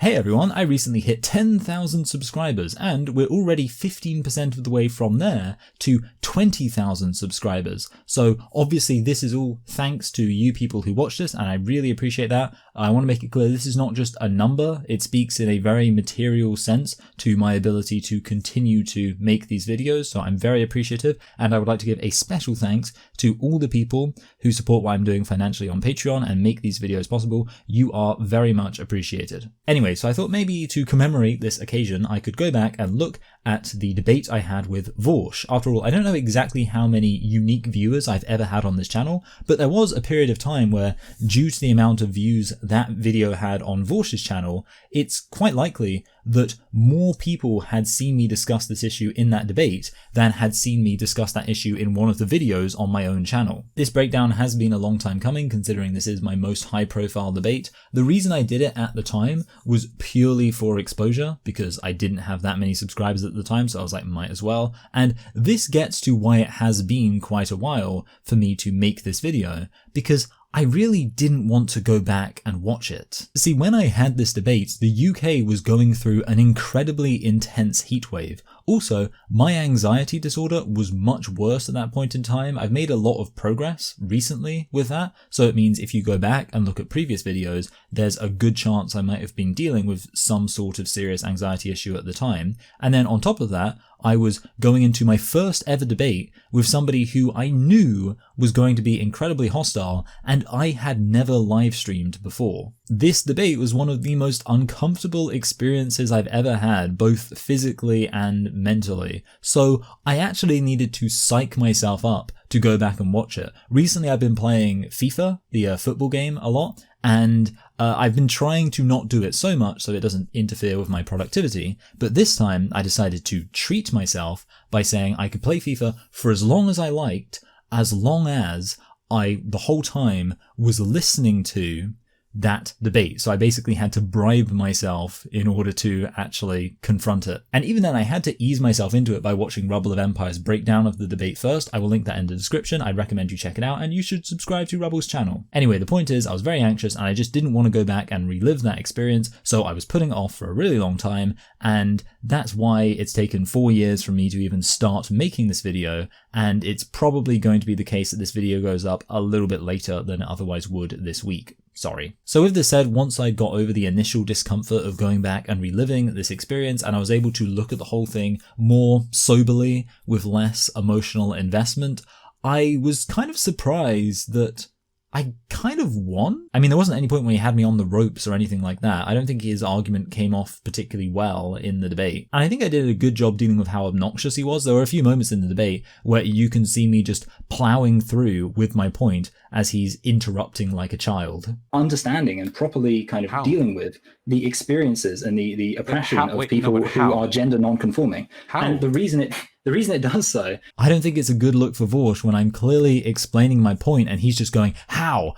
Hey everyone, I recently hit 10,000 subscribers and we're already 15% of the way from there to 20,000 subscribers. So obviously this is all thanks to you people who watch this and I really appreciate that. I want to make it clear this is not just a number, it speaks in a very material sense to my ability to continue to make these videos, so I'm very appreciative, and I would like to give a special thanks to all the people who support what I'm doing financially on Patreon and make these videos possible. You are very much appreciated. Anyway, so I thought maybe to commemorate this occasion I could go back and look at the debate I had with VAUSH. After all, I don't know exactly how many unique viewers I've ever had on this channel, but there was a period of time where, due to the amount of views that video had on VAUSH's channel, it's quite likely that more people had seen me discuss this issue in that debate than had seen me discuss that issue in one of the videos on my own channel. This breakdown has been a long time coming, considering this is my most high profile debate. The reason I did it at the time was purely for exposure, because I didn't have that many subscribers at the time, so I was like, might as well. And this gets to why it has been quite a while for me to make this video, because I really didn't want to go back and watch it. See, when I had this debate, the UK was going through an incredibly intense heatwave. Also, my anxiety disorder was much worse at that point in time. I've made a lot of progress recently with that, so it means if you go back and look at previous videos, there's a good chance I might have been dealing with some sort of serious anxiety issue at the time. And then on top of that, I was going into my first ever debate with somebody who I knew was going to be incredibly hostile, and I had never live streamed before. This debate was one of the most uncomfortable experiences I've ever had, both physically and mentally. So I actually needed to psych myself up to go back and watch it. Recently I've been playing FIFA, the football game, a lot, and I've been trying to not do it so much so it doesn't interfere with my productivity, but this time I decided to treat myself by saying I could play FIFA for as long as I liked, as long as I, the whole time, was listening to that debate. So I basically had to bribe myself in order to actually confront it. And even then I had to ease myself into it by watching Rubble of Empire's breakdown of the debate first. I will link that in the description. I'd recommend you check it out, and you should subscribe to Rubble's channel. Anyway, the point is I was very anxious and I just didn't want to go back and relive that experience, so I was putting it off for a really long time, and that's why it's taken 4 years for me to even start making this video, and it's probably going to be the case that this video goes up a little bit later than it otherwise would this week. Sorry. So with this said, once I got over the initial discomfort of going back and reliving this experience, and I was able to look at the whole thing more soberly with less emotional investment, I was kind of surprised that I kind of won. I mean, there wasn't any point when he had me on the ropes or anything like that. I don't think his argument came off particularly well in the debate. And I think I did a good job dealing with how obnoxious he was. There were a few moments in the debate where you can see me just plowing through with my point as he's interrupting like a child. Understanding and properly kind of dealing with the experiences and the oppression of people who are gender non-conforming. And the reason it does so, I don't think it's a good look for VAUSH when I'm clearly explaining my point and he's just going, how,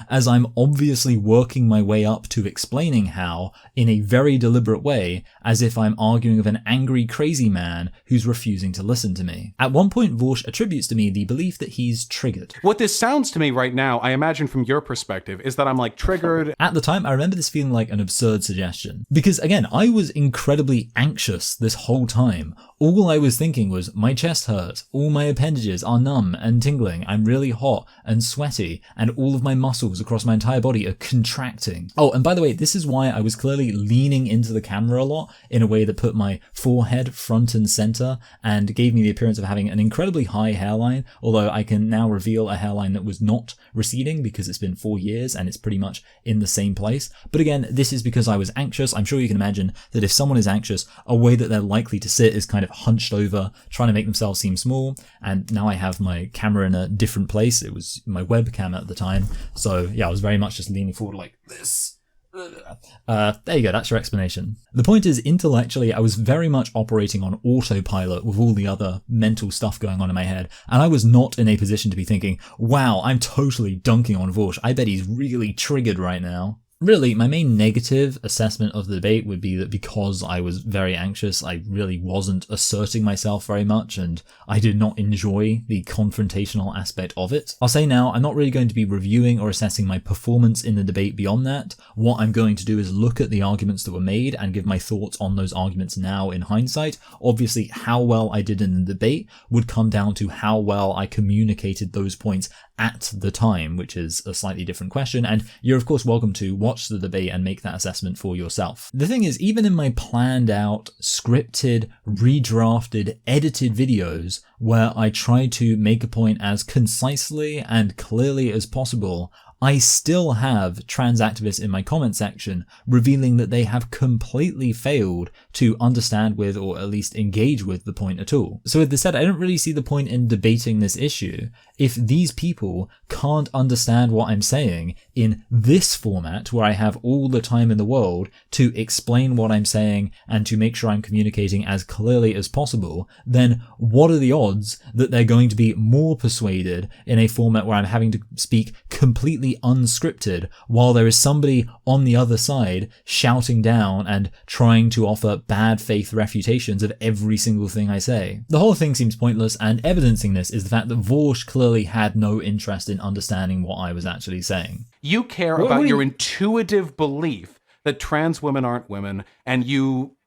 as I'm obviously working my way up to explaining how in a very deliberate way, as if I'm arguing with an angry, crazy man who's refusing to listen to me. At one point, VAUSH attributes to me the belief that he's triggered. What this sounds to me right now, I imagine from your perspective, is that I'm like triggered. At the time, I remember this feeling like an absurd suggestion. Because again, I was incredibly anxious this whole time. All I was thinking was, my chest hurts, all my appendages are numb and tingling, I'm really hot and sweaty, and all of my muscles across my entire body are contracting. Oh, and by the way, this is why I was clearly leaning into the camera a lot in a way that put my forehead front and center and gave me the appearance of having an incredibly high hairline, although I can now reveal a hairline that was not receding because it's been 4 years and it's pretty much in the same place. But again, this is because I was anxious. I'm sure you can imagine that if someone is anxious, a way that they're likely to sit is kind of hunched over, trying to make themselves seem small. And now I have my camera in a different place. It was my webcam at the time. So yeah, I was very much just leaning forward like this. There you go, that's your explanation. The point is, intellectually, I was very much operating on autopilot with all the other mental stuff going on in my head, and I was not in a position to be thinking, wow, I'm totally dunking on VAUSH. I bet he's really triggered right now. Really, my main negative assessment of the debate would be that because I was very anxious, I really wasn't asserting myself very much, and I did not enjoy the confrontational aspect of it. I'll say now, I'm not really going to be reviewing or assessing my performance in the debate beyond that. What I'm going to do is look at the arguments that were made and give my thoughts on those arguments now in hindsight. Obviously, how well I did in the debate would come down to how well I communicated those points at the time, which is a slightly different question, and you're of course welcome to watch the debate and make that assessment for yourself. The thing is, even in my planned out, scripted, redrafted, edited videos where I try to make a point as concisely and clearly as possible, I still have trans activists in my comment section revealing that they have completely failed to understand with or at least engage with the point at all. So with this said, I don't really see the point in debating this issue if these people can't understand what I'm saying in this format where I have all the time in the world to explain what I'm saying and to make sure I'm communicating as clearly as possible. Then what are the odds that they're going to be more persuaded in a format where I'm having to speak completely unscripted while there is somebody on the other side shouting down and trying to offer bad faith refutations of every single thing I say? The whole thing seems pointless, and evidencing this is the fact that VAUSH clearly had no interest in understanding what I was actually saying. You care about your intuitive belief that trans women aren't women, and you,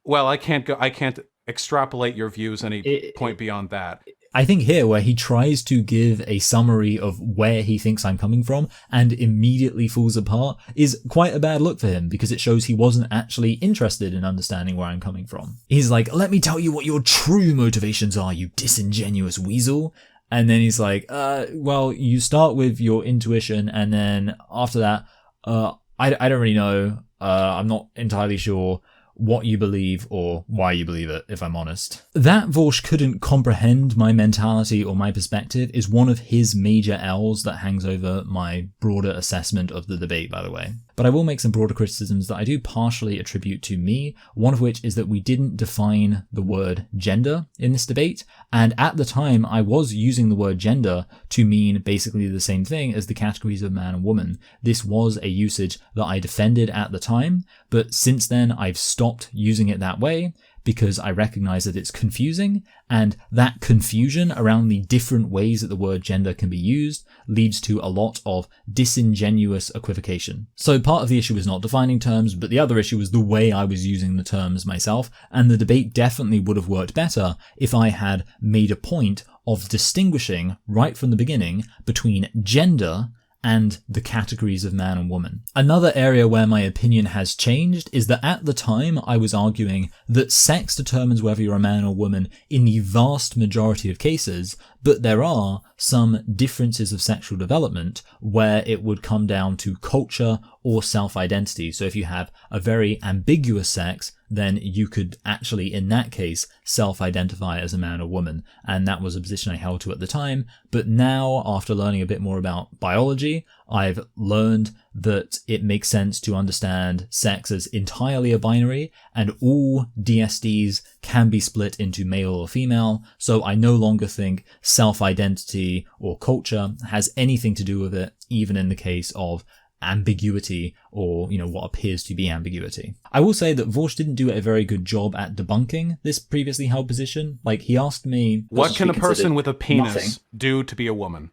well, I can't extrapolate your views any point beyond that. I think here where he tries to give a summary of where he thinks I'm coming from and immediately falls apart is quite a bad look for him, because it shows he wasn't actually interested in understanding where I'm coming from. He's like, let me tell you what your true motivations are, you disingenuous weasel. And then he's like, well, you start with your intuition, and then after that, I don't really know. I'm not entirely sure what you believe or why you believe it, if I'm honest. That VAUSH couldn't comprehend my mentality or my perspective is one of his major L's that hangs over my broader assessment of the debate, by the way. But I will make some broader criticisms that I do partially attribute to me, one of which is that we didn't define the word gender in this debate, and at the time I was using the word gender to mean basically the same thing as the categories of man and woman. This was a usage that I defended at the time, but since then I've stopped using it that way because I recognize that it's confusing, and that confusion around the different ways that the word gender can be used leads to a lot of disingenuous equivocation. So part of the issue was not defining terms, but the other issue was the way I was using the terms myself, and the debate definitely would have worked better if I had made a point of distinguishing right from the beginning between gender and the categories of man and woman. Another area where my opinion has changed is that at the time I was arguing that sex determines whether you're a man or woman in the vast majority of cases, but there are some differences of sexual development where it would come down to culture or self-identity. So if you have a very ambiguous sex, then you could actually, in that case, self-identify as a man or woman. And that was a position I held to at the time. But now, after learning a bit more about biology, I've learned that it makes sense to understand sex as entirely a binary, and all DSDs can be split into male or female. So I no longer think self-identity or culture has anything to do with it, even in the case of ambiguity or, what appears to be ambiguity. I will say that VAUSH didn't do a very good job at debunking this previously held position. Like, he asked me, what can a person with a penis do to be a woman?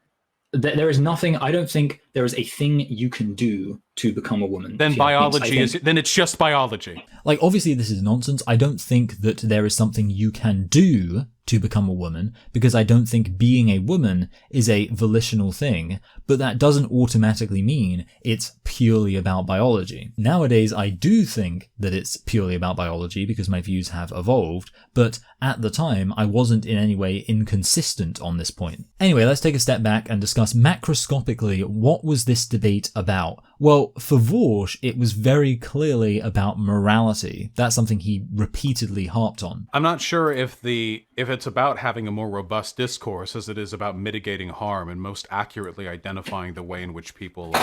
There is nothing. I don't think there is a thing you can do to become a woman. Then biology then it's just biology. Like, obviously this is nonsense. I don't think that there is something you can do to become a woman, because I don't think being a woman is a volitional thing, but that doesn't automatically mean it's purely about biology. Nowadays, I do think that it's purely about biology because my views have evolved, but at the time, I wasn't in any way inconsistent on this point. Anyway, let's take a step back and discuss macroscopically what was this debate about. Well, for VAUSH, it was very clearly about morality. That's something he repeatedly harped on. I'm not sure if it's about having a more robust discourse as it is about mitigating harm and most accurately identifying the way in which people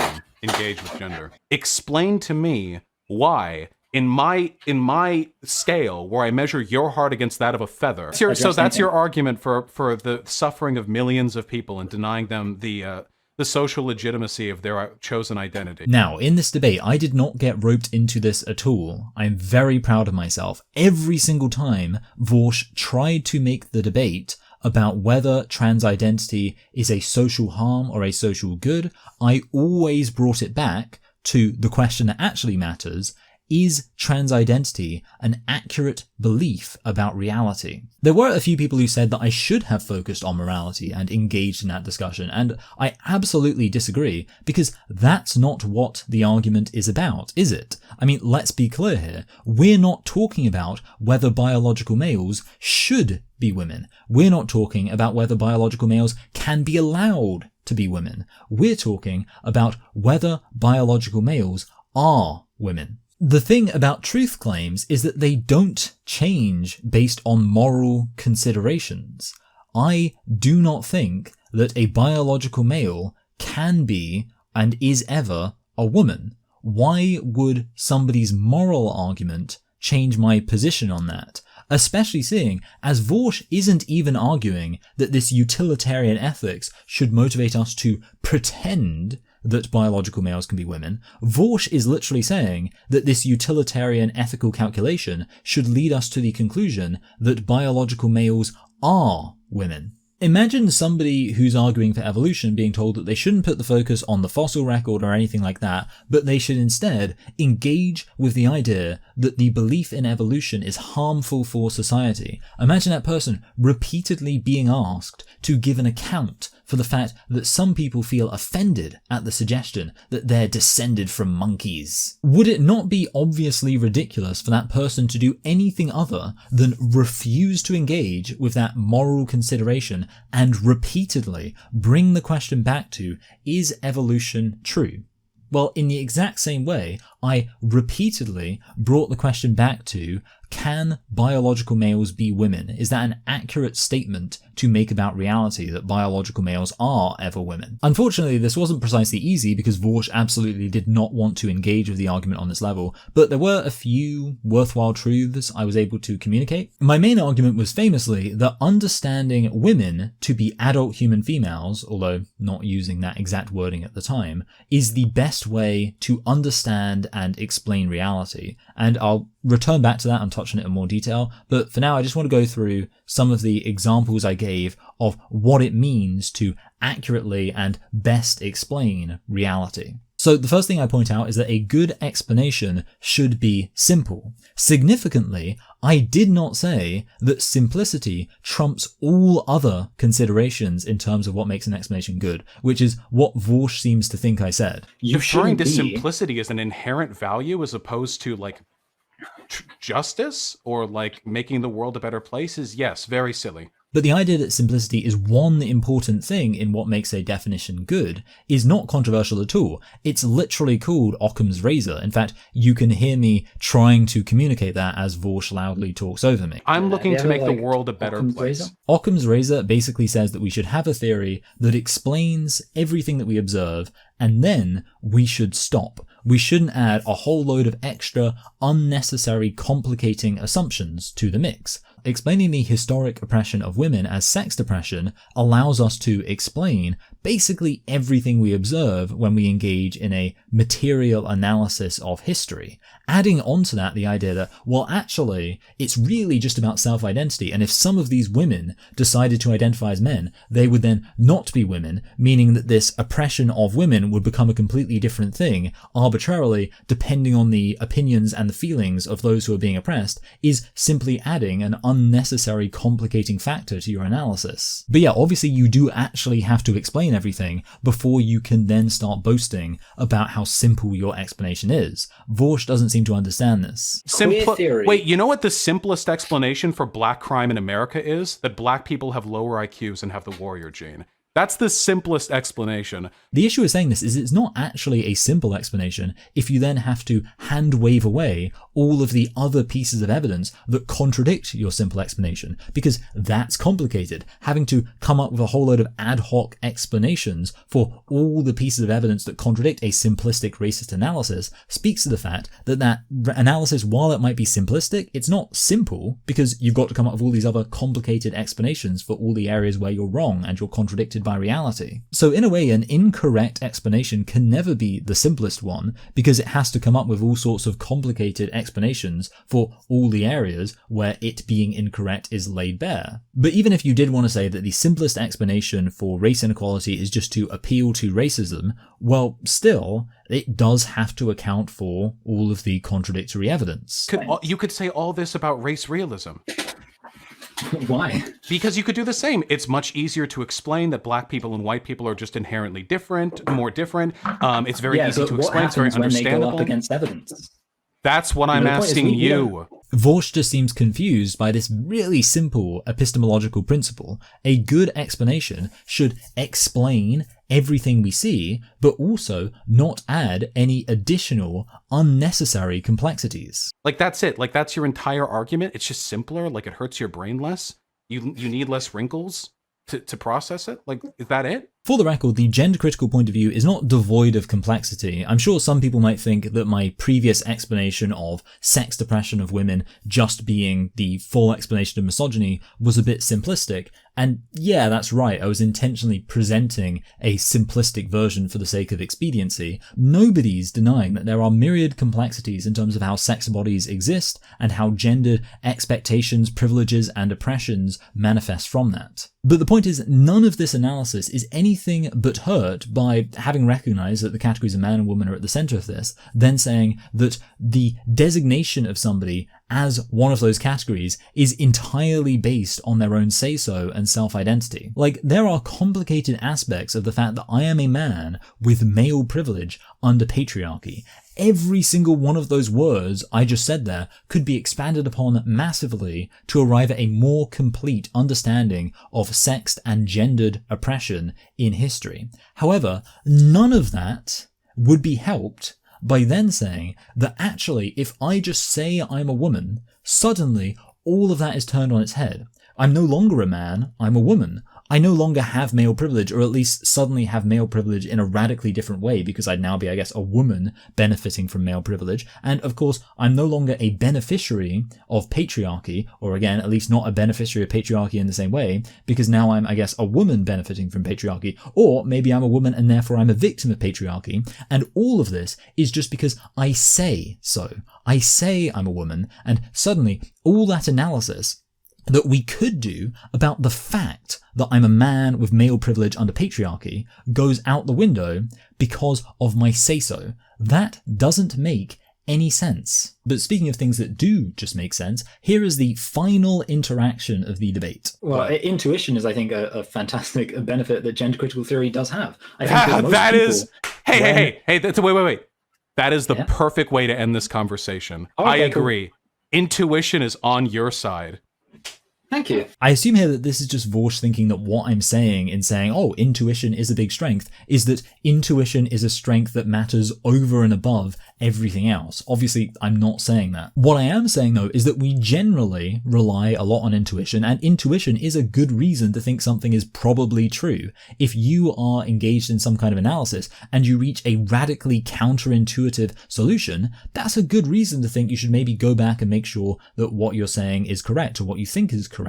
engage with gender. Explain to me why, in my scale where I measure your heart against that of a feather. So that's your argument for the suffering of millions of people and denying them the the social legitimacy of their chosen identity. Now, in this debate, I did not get roped into this at all. I'm very proud of myself. Every single time VAUSH tried to make the debate about whether trans identity is a social harm or a social good, I always brought it back to the question that actually matters. Is trans identity an accurate belief about reality? There were a few people who said that I should have focused on morality and engaged in that discussion, and I absolutely disagree, because that's not what the argument is about, is it? I mean, let's be clear here. We're not talking about whether biological males should be women. We're not talking about whether biological males can be allowed to be women. We're talking about whether biological males are women. The thing about truth claims is that they don't change based on moral considerations. I do not think that a biological male can be and is ever a woman. Why would somebody's moral argument change my position on that? Especially seeing as VAUSH isn't even arguing that this utilitarian ethics should motivate us to pretend that biological males can be women. VAUSH is literally saying that this utilitarian ethical calculation should lead us to the conclusion that biological males are women. Imagine somebody who's arguing for evolution being told that they shouldn't put the focus on the fossil record or anything like that, but they should instead engage with the idea that the belief in evolution is harmful for society. Imagine that person repeatedly being asked to give an account for the fact that some people feel offended at the suggestion that they're descended from monkeys. Would it not be obviously ridiculous for that person to do anything other than refuse to engage with that moral consideration and repeatedly bring the question back to, is evolution true? Well, in the exact same way, I repeatedly brought the question back to, can biological males be women? Is that an accurate statement to make about reality, that biological males are ever women? Unfortunately, this wasn't precisely easy because VAUSH absolutely did not want to engage with the argument on this level, but there were a few worthwhile truths I was able to communicate. My main argument was famously that understanding women to be adult human females, although not using that exact wording at the time, is the best way to understand and explain reality. And I'll return back to that and touch on it in more detail, but for now I just want to go through some of the examples I gave of what it means to accurately and best explain reality. So the first thing I point out is that a good explanation should be simple. Significantly, I did not say that simplicity trumps all other considerations in terms of what makes an explanation good, which is what VAUSH seems to think I said. Referring to simplicity as an inherent value as opposed to like justice or like making the world a better place is, yes, very silly. But the idea that simplicity is one important thing in what makes a definition good is not controversial at all. It's literally called Occam's razor. In fact, you can hear me trying to communicate that as VAUSH loudly talks over me. I'm looking to make the world a better place. Occam's razor basically says that we should have a theory that explains everything that we observe, and then we should stop. We shouldn't add a whole load of extra, unnecessary, complicating assumptions to the mix. Explaining the historic oppression of women as sex oppression allows us to explain basically everything we observe when we engage in a material analysis of history. Adding onto that the idea that, well, actually, it's really just about self-identity, and if some of these women decided to identify as men, they would then not be women, meaning that this oppression of women would become a completely different thing, arbitrarily, depending on the opinions and the feelings of those who are being oppressed, is simply adding an unnecessary complicating factor to your analysis. But yeah, obviously you do actually have to explain everything before you can then start boasting about how simple your explanation is. VAUSH doesn't seem to understand this. Wait, you know what the simplest explanation for black crime in America is? That black people have lower IQs and have the warrior gene. That's the simplest explanation. The issue with saying this is it's not actually a simple explanation if you then have to hand wave away all of the other pieces of evidence that contradict your simple explanation, because that's complicated. Having to come up with a whole load of ad hoc explanations for all the pieces of evidence that contradict a simplistic racist analysis speaks to the fact that that analysis, while it might be simplistic, it's not simple, because you've got to come up with all these other complicated explanations for all the areas where you're wrong and you're contradicted affected by reality. So in a way, an incorrect explanation can never be the simplest one, because it has to come up with all sorts of complicated explanations for all the areas where it being incorrect is laid bare. But even if you did want to say that the simplest explanation for race inequality is just to appeal to racism, well, still, it does have to account for all of the contradictory evidence. You could say all this about race realism. Why? Because you could do the same. It's much easier to explain that black people and white people are just inherently more different. It's very easy to explain. It's very understandable. When they go up against evidence? That's what I'm asking you. VAUSH just seems confused by this really simple epistemological principle. A good explanation should explain everything we see, but also not add any additional unnecessary complexities. Like, that's it. Like, that's your entire argument. It's just simpler. Like, it hurts your brain less. You need less wrinkles to process it. Like, is that it? For the record, the gender-critical point of view is not devoid of complexity. I'm sure some people might think that my previous explanation of sex depression of women just being the full explanation of misogyny was a bit simplistic. And yeah, that's right, I was intentionally presenting a simplistic version for the sake of expediency. Nobody's denying that there are myriad complexities in terms of how sex bodies exist and how gendered expectations, privileges, and oppressions manifest from that. But the point is, none of this analysis is anything but hurt by having recognized that the categories of man and woman are at the center of this, then saying that the designation of somebody as one of those categories is entirely based on their own say-so and self-identity. Like, there are complicated aspects of the fact that I am a man with male privilege under patriarchy. Every single one of those words I just said there could be expanded upon massively to arrive at a more complete understanding of sexed and gendered oppression in history. However, none of that would be helped by then saying that actually, if I just say I'm a woman, suddenly all of that is turned on its head. I'm no longer a man, I'm a woman. I no longer have male privilege, or at least suddenly have male privilege in a radically different way, because I'd now be, I guess, a woman benefiting from male privilege. And of course, I'm no longer a beneficiary of patriarchy, or again, at least not a beneficiary of patriarchy in the same way, because now I'm, I guess, a woman benefiting from patriarchy, or maybe I'm a woman and therefore I'm a victim of patriarchy. And all of this is just because I say so. I say I'm a woman, and suddenly all that analysis that we could do about the fact that I'm a man with male privilege under patriarchy goes out the window because of my say-so. That doesn't make any sense. But speaking of things that do just make sense, here is the final interaction of the debate. Well, intuition is, I think, a fantastic benefit that gender critical theory does have. I think that is... Hey, wait. That is the perfect way to end this conversation. Okay, I agree. Cool. Intuition is on your side. Thank you. I assume here that this is just VAUSH thinking that what I'm saying in saying, oh, intuition is a big strength, is that intuition is a strength that matters over and above everything else. Obviously, I'm not saying that. What I am saying, though, is that we generally rely a lot on intuition, and intuition is a good reason to think something is probably true. If you are engaged in some kind of analysis and you reach a radically counterintuitive solution, that's a good reason to think you should maybe go back and make sure that what you're saying is correct, or what you think is correct.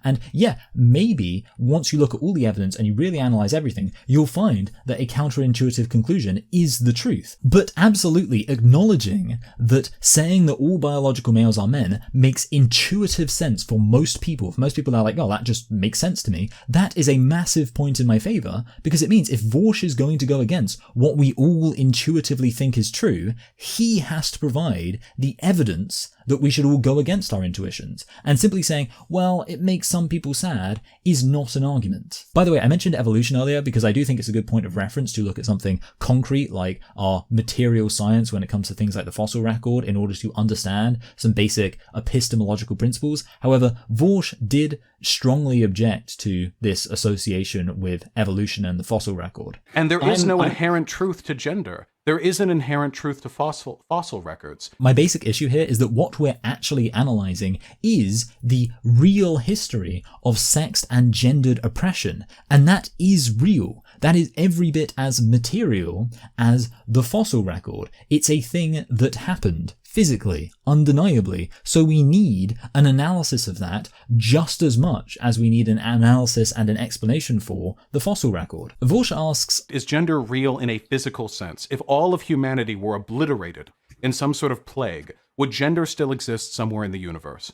And yeah, maybe once you look at all the evidence and you really analyze everything, you'll find that a counterintuitive conclusion is the truth. But absolutely acknowledging that saying that all biological males are men makes intuitive sense for most people. For most people, they're like, oh, that just makes sense to me. That is a massive point in my favor, because it means if VAUSH is going to go against what we all intuitively think is true, he has to provide the evidence that we should all go against our intuitions. And simply saying, well, it makes some people sad, is not an argument. By the way, I mentioned evolution earlier because I do think it's a good point of reference to look at something concrete like our material science when it comes to things like the fossil record in order to understand some basic epistemological principles. However, VAUSH did strongly object to this association with evolution and the fossil record. And there is no inherent truth to gender. There is an inherent truth to fossil records. My basic issue here is that what we're actually analyzing is the real history of sexed and gendered oppression, and that is real. That is every bit as material as the fossil record. It's a thing that happened physically, undeniably. So we need an analysis of that just as much as we need an analysis and an explanation for the fossil record. VAUSH asks, is gender real in a physical sense? If all of humanity were obliterated in some sort of plague, would gender still exist somewhere in the universe?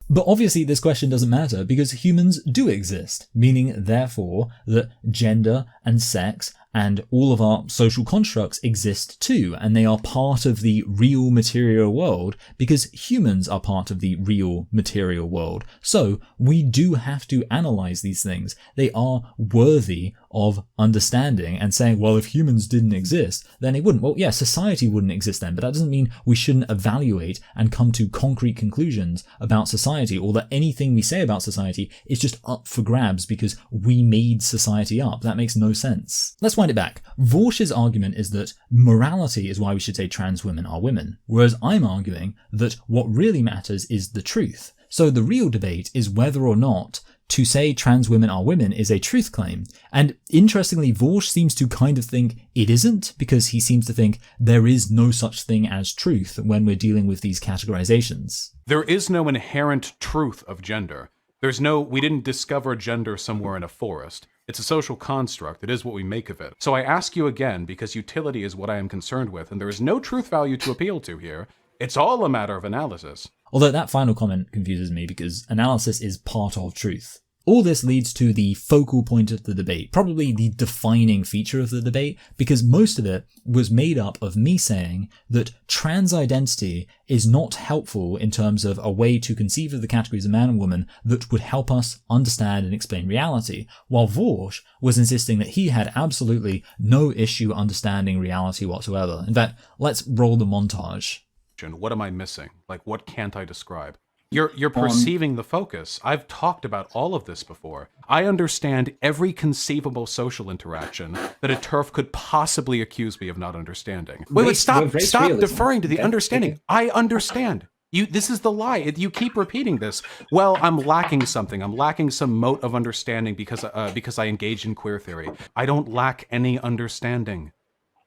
But obviously this question doesn't matter because humans do exist, meaning therefore that gender and sex and all of our social constructs exist too, and they are part of the real material world because humans are part of the real material world. So we do have to analyze these things. They are worthy of understanding and saying, well, if humans didn't exist, then it wouldn't. Well, yeah, society wouldn't exist then, but that doesn't mean we shouldn't evaluate and come to concrete conclusions about society, or that anything we say about society is just up for grabs because we made society up. That makes no sense. Let's wind it back. VAUSH's argument is that morality is why we should say trans women are women, whereas I'm arguing that what really matters is the truth. So the real debate is whether or not to say trans women are women is a truth claim. And interestingly, VAUSH seems to kind of think it isn't, because he seems to think there is no such thing as truth when we're dealing with these categorizations. There is no inherent truth of gender. We didn't discover gender somewhere in a forest. It's a social construct. It is what we make of it. So I ask you again, because utility is what I am concerned with, and there is no truth value to appeal to here. It's all a matter of analysis. Although that final comment confuses me because analysis is part of truth. All this leads to the focal point of the debate, probably the defining feature of the debate, because most of it was made up of me saying that trans identity is not helpful in terms of a way to conceive of the categories of man and woman that would help us understand and explain reality, while VAUSH was insisting that he had absolutely no issue understanding reality whatsoever. In fact, let's roll the montage. What am I missing? Like, what can't I describe? You're perceiving the focus. I've talked about all of this before. I understand every conceivable social interaction that a TERF could possibly accuse me of not understanding. Wait, stop deferring to the understanding. Okay. I understand. This is the lie. You keep repeating this. Well, I'm lacking something. I'm lacking some mote of understanding because I engage in queer theory. I don't lack any understanding.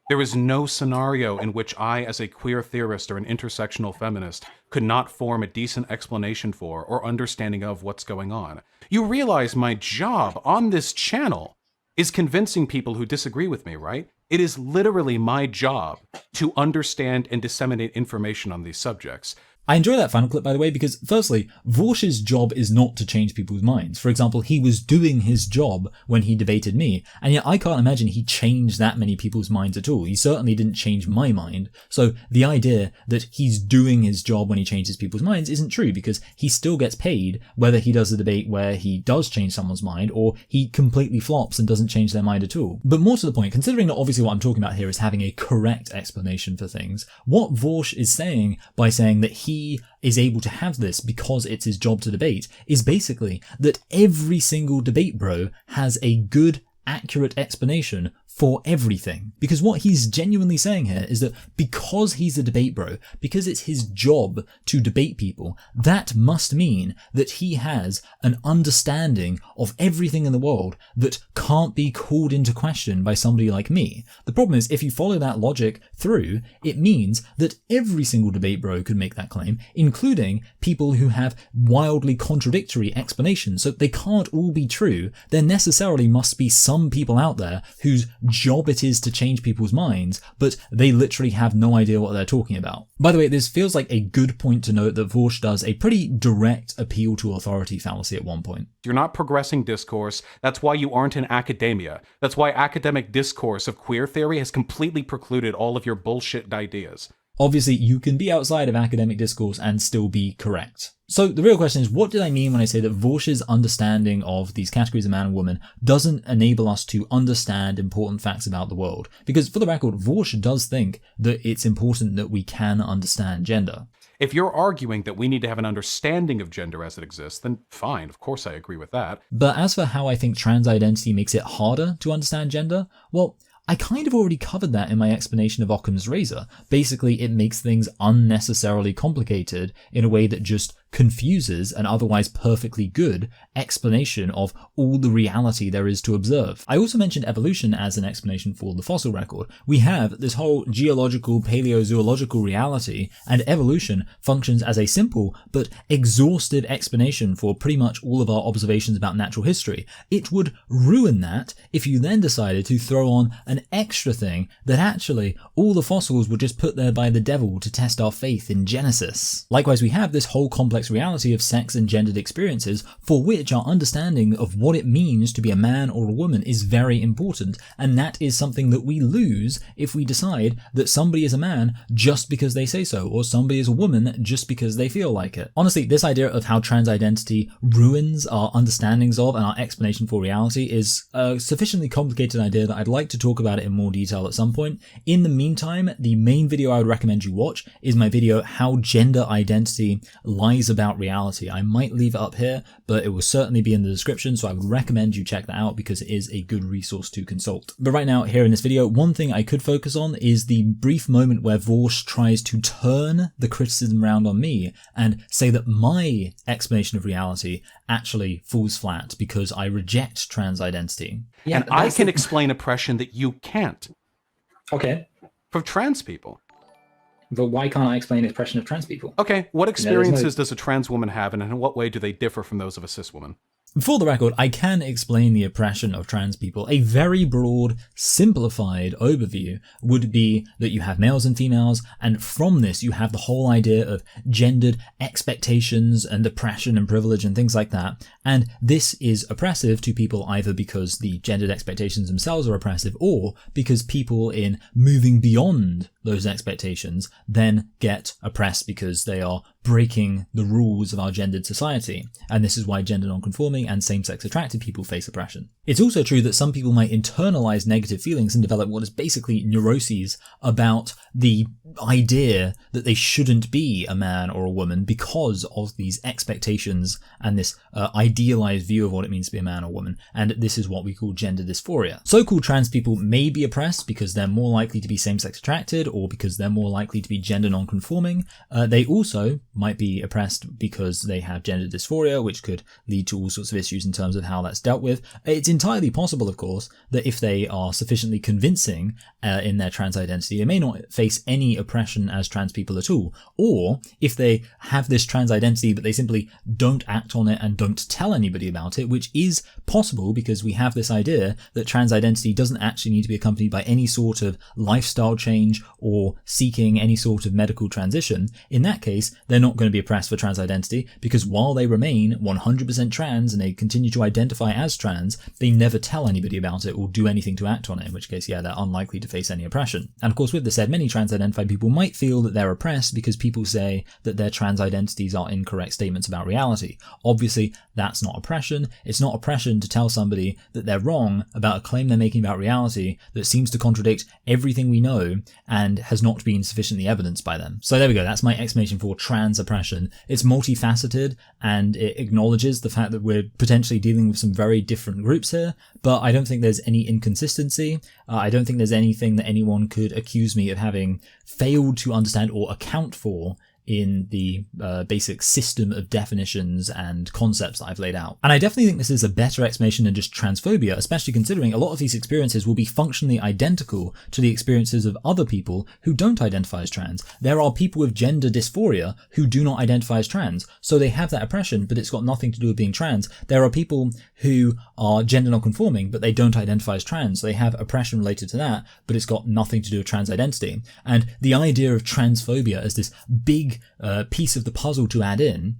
There is no scenario in which I, as a queer theorist or an intersectional feminist, could not form a decent explanation for or understanding of what's going on. You realize my job on this channel is convincing people who disagree with me, right? It is literally my job to understand and disseminate information on these subjects. I enjoy that final clip, by the way, because firstly, VAUSH's job is not to change people's minds. For example, he was doing his job when he debated me, and yet I can't imagine he changed that many people's minds at all. He certainly didn't change my mind. So the idea that he's doing his job when he changes people's minds isn't true, because he still gets paid whether he does a debate where he does change someone's mind or he completely flops and doesn't change their mind at all. But more to the point, considering that obviously what I'm talking about here is having a correct explanation for things, what VAUSH is saying by saying that he is able to have this because it's his job to debate is basically that every single debate bro has a good, accurate explanation for everything. Because what he's genuinely saying here is that because he's a debate bro, because it's his job to debate people, that must mean that he has an understanding of everything in the world that can't be called into question by somebody like me. The problem is, if you follow that logic through, it means that every single debate bro could make that claim, including people who have wildly contradictory explanations. So they can't all be true. There necessarily must be some people out there whose job it is to change people's minds, but they literally have no idea what they're talking about. By the way, this feels like a good point to note that VAUSH does a pretty direct appeal to authority fallacy at one point. You're not progressing discourse. That's why you aren't in academia. That's why academic discourse of queer theory has completely precluded all of your bullshit ideas. Obviously, you can be outside of academic discourse and still be correct. So the real question is, what did I mean when I say that VAUSH's understanding of these categories of man and woman doesn't enable us to understand important facts about the world? Because for the record, VAUSH does think that it's important that we can understand gender. If you're arguing that we need to have an understanding of gender as it exists, then fine, of course I agree with that. But as for how I think trans identity makes it harder to understand gender, well, I kind of already covered that in my explanation of Occam's razor. Basically, it makes things unnecessarily complicated in a way that just confuses an otherwise perfectly good explanation of all the reality there is to observe. I also mentioned evolution as an explanation for the fossil record. We have this whole geological, paleozoological reality, and evolution functions as a simple but exhaustive explanation for pretty much all of our observations about natural history. It would ruin that if you then decided to throw on an extra thing that actually all the fossils were just put there by the devil to test our faith in Genesis. Likewise, we have this whole complex reality of sex and gendered experiences for which our understanding of what it means to be a man or a woman is very important, and that is something that we lose if we decide that somebody is a man just because they say so, or somebody is a woman just because they feel like it. Honestly, this idea of how trans identity ruins our understandings of and our explanation for reality is a sufficiently complicated idea that I'd like to talk about it in more detail at some point. In the meantime, the main video I would recommend you watch is my video, How Gender Identity Lies About Reality. I might leave it up here, but it will certainly be in the description, so I would recommend you check that out because it is a good resource to consult. But right now, here in this video, one thing I could focus on is the brief moment where VAUSH tries to turn the criticism around on me and say that my explanation of reality actually falls flat because I reject trans identity. Yeah, and I can explain oppression that you can't. Okay. For trans people. But why can't I explain the oppression of trans people? Okay, what experiences does a trans woman have, and in what way do they differ from those of a cis woman? For the record, I can explain the oppression of trans people. A very broad, simplified overview would be that you have males and females, and from this you have the whole idea of gendered expectations and oppression and privilege and things like that. And this is oppressive to people either because the gendered expectations themselves are oppressive, or because people in moving beyond those expectations then get oppressed because they are breaking the rules of our gendered society. And this is why gender non-conforming and same-sex attracted people face oppression. It's also true that some people might internalize negative feelings and develop what is basically neuroses about the idea that they shouldn't be a man or a woman because of these expectations and this idealized view of what it means to be a man or woman. And this is what we call gender dysphoria. So-called trans people may be oppressed because they're more likely to be same-sex attracted or because they're more likely to be gender non-conforming. They also might be oppressed because they have gender dysphoria, which could lead to all sorts of issues in terms of how that's dealt with. It's entirely possible, of course, that if they are sufficiently convincing in their trans identity, they may not face any oppression as trans people at all. Or if they have this trans identity, but they simply don't act on it and don't tell anybody about it, which is possible because we have this idea that trans identity doesn't actually need to be accompanied by any sort of lifestyle change or seeking any sort of medical transition. In that case, they're not going to be oppressed for trans identity because while they remain 100% trans and they continue to identify as trans, they never tell anybody about it or do anything to act on it, in which case, yeah, they're unlikely to face any oppression. And of course, with this said, many trans-identified people might feel that they're oppressed because people say that their trans identities are incorrect statements about reality. Obviously, that's not oppression. It's not oppression to tell somebody that they're wrong about a claim they're making about reality that seems to contradict everything we know and has not been sufficiently evidenced by them. So there we go. That's my explanation for trans oppression. It's multifaceted and it acknowledges the fact that we're potentially dealing with some very different groups here, but I don't think there's any inconsistency. I don't think there's anything that anyone could accuse me of having failed to understand or account for in the basic system of definitions and concepts that I've laid out. And I definitely think this is a better explanation than just transphobia, especially considering a lot of these experiences will be functionally identical to the experiences of other people who don't identify as trans. There are people with gender dysphoria who do not identify as trans, so they have that oppression, but it's got nothing to do with being trans. There are people who are gender non-conforming, but they don't identify as trans, so they have oppression related to that, but it's got nothing to do with trans identity. And the idea of transphobia as this big piece of the puzzle to add in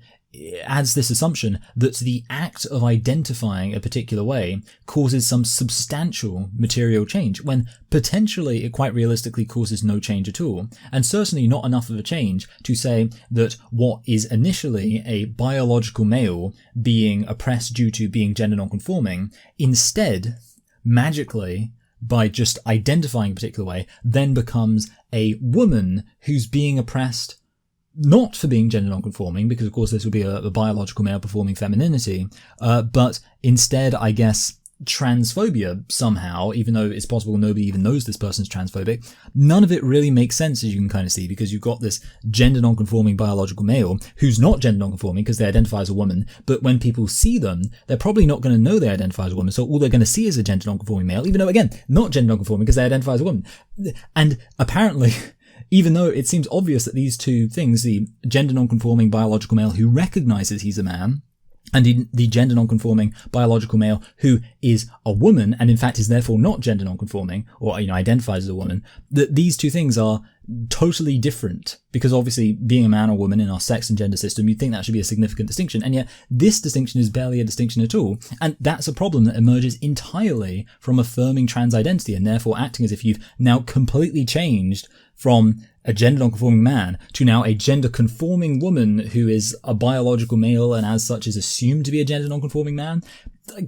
adds this assumption that the act of identifying a particular way causes some substantial material change, when potentially it quite realistically causes no change at all, and certainly not enough of a change to say that what is initially a biological male being oppressed due to being gender non-conforming, instead, magically, by just identifying a particular way, then becomes a woman who's being oppressed not for being gender non-conforming, because of course this would be a biological male performing femininity, but instead, I guess, transphobia somehow, even though it's possible nobody even knows this person's transphobic, none of it really makes sense, as you can kind of see, because you've got this gender non-conforming biological male who's not gender non-conforming because they identify as a woman, but when people see them, they're probably not going to know they identify as a woman, so all they're going to see is a gender non-conforming male, even though, again, not gender non-conforming because they identify as a woman. And apparently, even though it seems obvious that these two things, the gender non-conforming biological male who recognizes he's a man, and the gender non-conforming biological male who is a woman and in fact is therefore not gender non-conforming or identifies as a woman, that these two things are totally different, because obviously being a man or woman in our sex and gender system, you'd think that should be a significant distinction, and yet this distinction is barely a distinction at all, and that's a problem that emerges entirely from affirming trans identity and therefore acting as if you've now completely changed from a gender non-conforming man to now a gender conforming woman who is a biological male and as such is assumed to be a gender non-conforming man.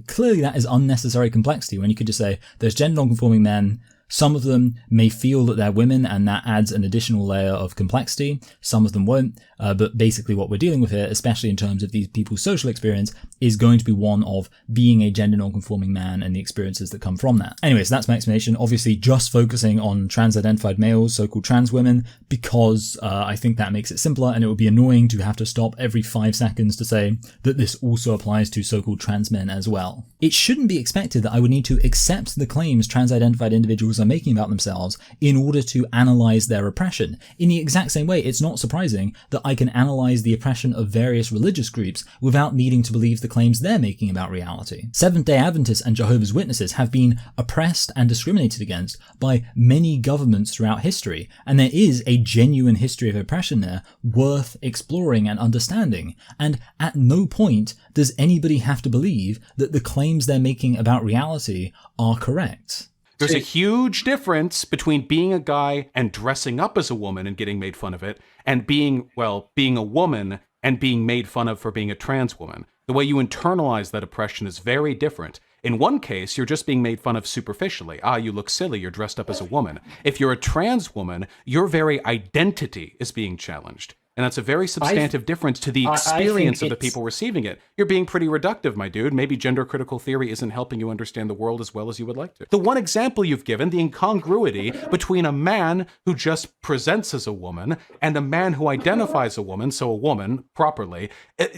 Clearly that is unnecessary complexity when you could just say there's gender non-conforming men. Some of them may feel that they're women and that adds an additional layer of complexity. Some of them won't. But basically what we're dealing with here, especially in terms of these people's social experience, is going to be one of being a gender non-conforming man and the experiences that come from that. Anyway, so that's my explanation. Obviously just focusing on trans-identified males, so-called trans women, because I think that makes it simpler, and it would be annoying to have to stop every 5 seconds to say that this also applies to so-called trans men as well. It shouldn't be expected that I would need to accept the claims trans-identified individuals are making about themselves in order to analyze their oppression. In the exact same way, it's not surprising that I can analyze the oppression of various religious groups without needing to believe the claims they're making about reality. Seventh-day Adventists and Jehovah's Witnesses have been oppressed and discriminated against by many governments throughout history, and there is a genuine history of oppression there worth exploring and understanding, and at no point does anybody have to believe that the claims they're making about reality are correct. There's a huge difference between being a guy and dressing up as a woman and getting made fun of it, and being a woman and being made fun of for being a trans woman. The way you internalize that oppression is very different. In one case, you're just being made fun of superficially. You look silly, you're dressed up as a woman. If you're a trans woman, your very identity is being challenged. And that's a very substantive difference to the experience of the people receiving it. You're being pretty reductive, my dude. Maybe gender critical theory isn't helping you understand the world as well as you would like to. The one example you've given, the incongruity between a man who just presents as a woman and a man who identifies a woman, so a woman properly,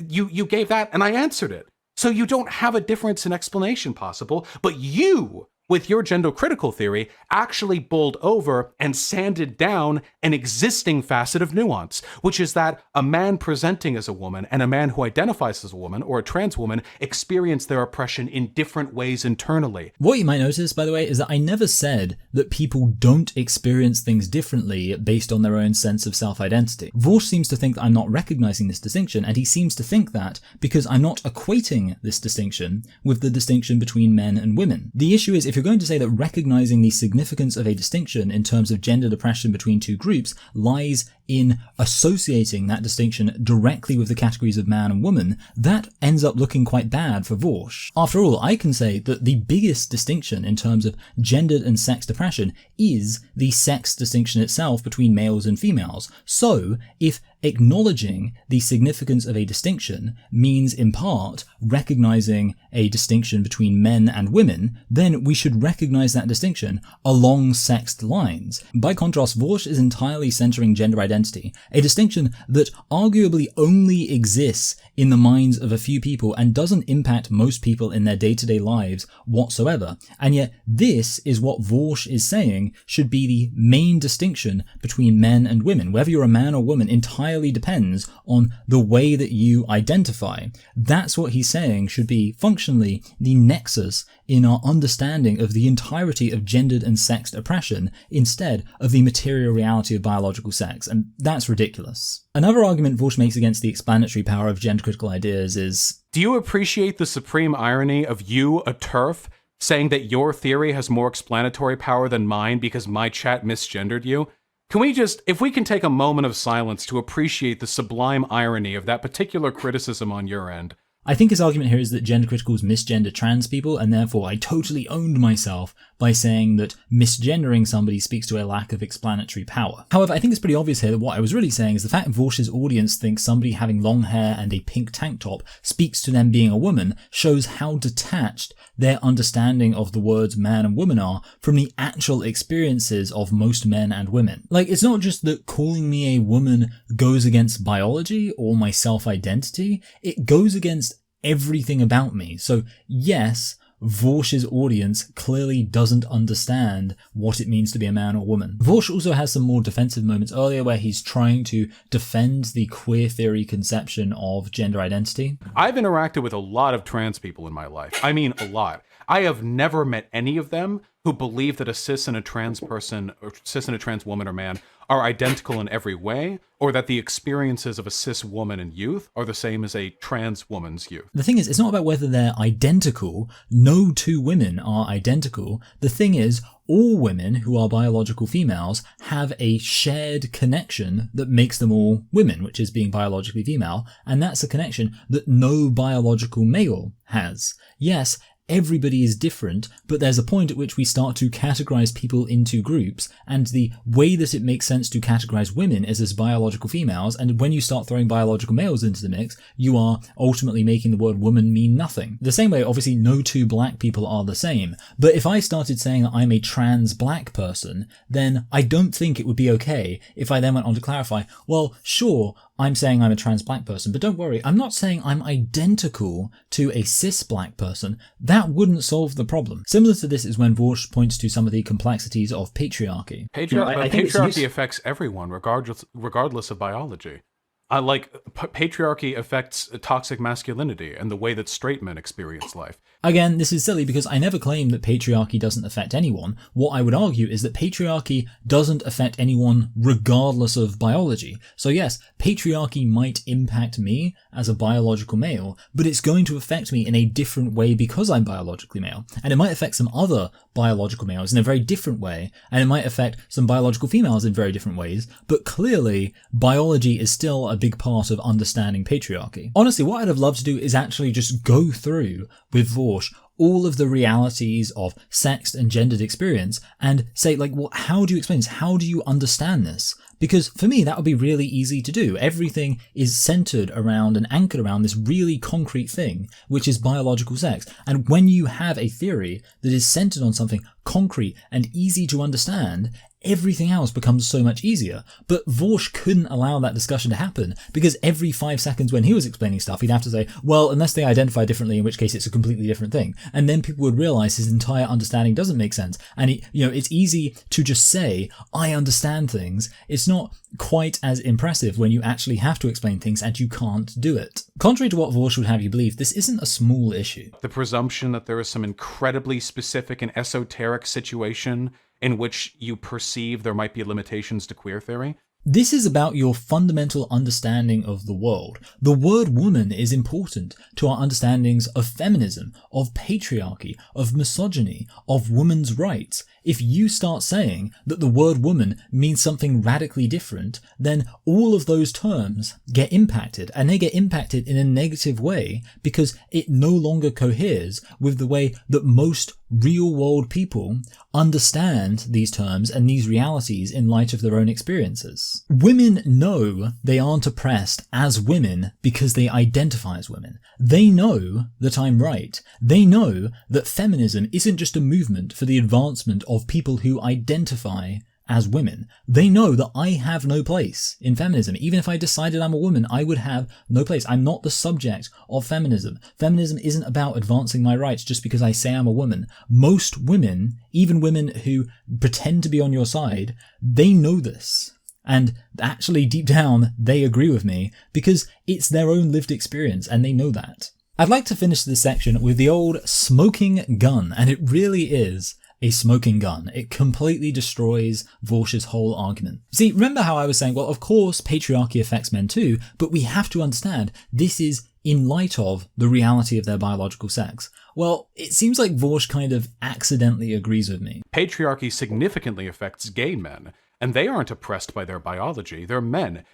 you gave that and I answered it. So you don't have a difference in explanation possible, but you, with your gender critical theory, actually bowled over and sanded down an existing facet of nuance, which is that a man presenting as a woman and a man who identifies as a woman or a trans woman experience their oppression in different ways internally. What you might notice, by the way, is that I never said that people don't experience things differently based on their own sense of self-identity. VAUSH seems to think that I'm not recognizing this distinction, and he seems to think that because I'm not equating this distinction with the distinction between men and women. The issue is, if you're going to say that recognizing the significance of a distinction in terms of gender oppression between two groups lies in associating that distinction directly with the categories of man and woman, that ends up looking quite bad for VAUSH. After all, I can say that the biggest distinction in terms of gendered and sexed oppression is the sex distinction itself between males and females. So, if acknowledging the significance of a distinction means in part recognizing a distinction between men and women, then we should recognize that distinction along sexed lines. By contrast, VAUSH is entirely centering gender identity, a distinction that arguably only exists in the minds of a few people and doesn't impact most people in their day-to-day lives whatsoever. And yet this is what VAUSH is saying should be the main distinction between men and women. Whether you're a man or woman entirely depends on the way that you identify. That's what he's saying should be functionally the nexus in our understanding of the entirety of gendered and sexed oppression instead of the material reality of biological sex, and that's ridiculous. Another argument VAUSH makes against the explanatory power of gender-critical ideas is... Do you appreciate the supreme irony of you, a TERF, saying that your theory has more explanatory power than mine because my chat misgendered you? If we can take a moment of silence to appreciate the sublime irony of that particular criticism on your end, I think his argument here is that gender criticals misgender trans people, and therefore I totally owned myself by saying that misgendering somebody speaks to a lack of explanatory power. However, I think it's pretty obvious here that what I was really saying is the fact VAUSH's audience thinks somebody having long hair and a pink tank top speaks to them being a woman shows how detached their understanding of the words man and woman are from the actual experiences of most men and women. Like, it's not just that calling me a woman goes against biology or my self-identity, it goes against everything about me. So yes, VAUSH's audience clearly doesn't understand what it means to be a man or woman. VAUSH also has some more defensive moments earlier where he's trying to defend the queer theory conception of gender identity. I've interacted with a lot of trans people in my life. I mean, a lot. I have never met any of them who believe that a cis and a trans person, or cis and a trans woman or man, are identical in every way, or that the experiences of a cis woman in youth are the same as a trans woman's youth. The thing is, it's not about whether they're identical. No two women are identical. The thing is, all women who are biological females have a shared connection that makes them all women, which is being biologically female, and that's a connection that no biological male has. Yes, everybody is different, but there's a point at which we start to categorize people into groups, and the way that it makes sense to categorize women is as biological females, and when you start throwing biological males into the mix, you are ultimately making the word woman mean nothing. The same way, obviously, no two black people are the same, but if I started saying that I'm a trans black person, then I don't think it would be okay if I then went on to clarify, well, sure, I'm saying I'm a trans black person, but don't worry, I'm not saying I'm identical to a cis black person. That wouldn't solve the problem. Similar to this is when VAUSH points to some of the complexities of patriarchy. Patriarchy affects everyone, regardless of biology. Patriarchy affects toxic masculinity and the way that straight men experience life. Again, this is silly because I never claim that patriarchy doesn't affect anyone. What I would argue is that patriarchy doesn't affect anyone regardless of biology. So yes, patriarchy might impact me as a biological male, but it's going to affect me in a different way because I'm biologically male. And it might affect some other biological males in a very different way, and it might affect some biological females in very different ways, but clearly biology is still a big part of understanding patriarchy. Honestly, what I'd have loved to do is actually just go through with VAUSH all of the realities of sexed and gendered experience and say, like, well, how do you explain this? How do you understand this? Because for me, that would be really easy to do. Everything is centered around and anchored around this really concrete thing, which is biological sex. And when you have a theory that is centered on something concrete and easy to understand, everything else becomes so much easier. But VAUSH couldn't allow that discussion to happen because every 5 seconds when he was explaining stuff, he'd have to say, well, unless they identify differently, in which case it's a completely different thing. And then people would realize his entire understanding doesn't make sense. And it's easy to just say, I understand things. It's not quite as impressive when you actually have to explain things and you can't do it. Contrary to what VAUSH would have you believe, this isn't a small issue. The presumption that there is some incredibly specific and esoteric situation in which you perceive there might be limitations to queer theory. This is about your fundamental understanding of the world. The word woman is important to our understandings of feminism, of patriarchy, of misogyny, of women's rights. If you start saying that the word woman means something radically different, then all of those terms get impacted, and they get impacted in a negative way because it no longer coheres with the way that most real-world people understand these terms and these realities in light of their own experiences. Women know they aren't oppressed as women because they identify as women. They know that I'm right. They know that feminism isn't just a movement for the advancement of people who identify as women. They know that I have no place in feminism. Even if I decided I'm a woman, I would have no place. I'm not the subject of feminism. Feminism isn't about advancing my rights just because I say I'm a woman. Most women, even women who pretend to be on your side, they know this. And actually, deep down, they agree with me because it's their own lived experience and they know that. I'd like to finish this section with the old smoking gun, and it really is a smoking gun. It completely destroys VAUSH's whole argument. See, remember how I was saying, well, of course, patriarchy affects men too, but we have to understand this is in light of the reality of their biological sex. Well, it seems like VAUSH kind of accidentally agrees with me. Patriarchy significantly affects gay men, and they aren't oppressed by their biology. They're men.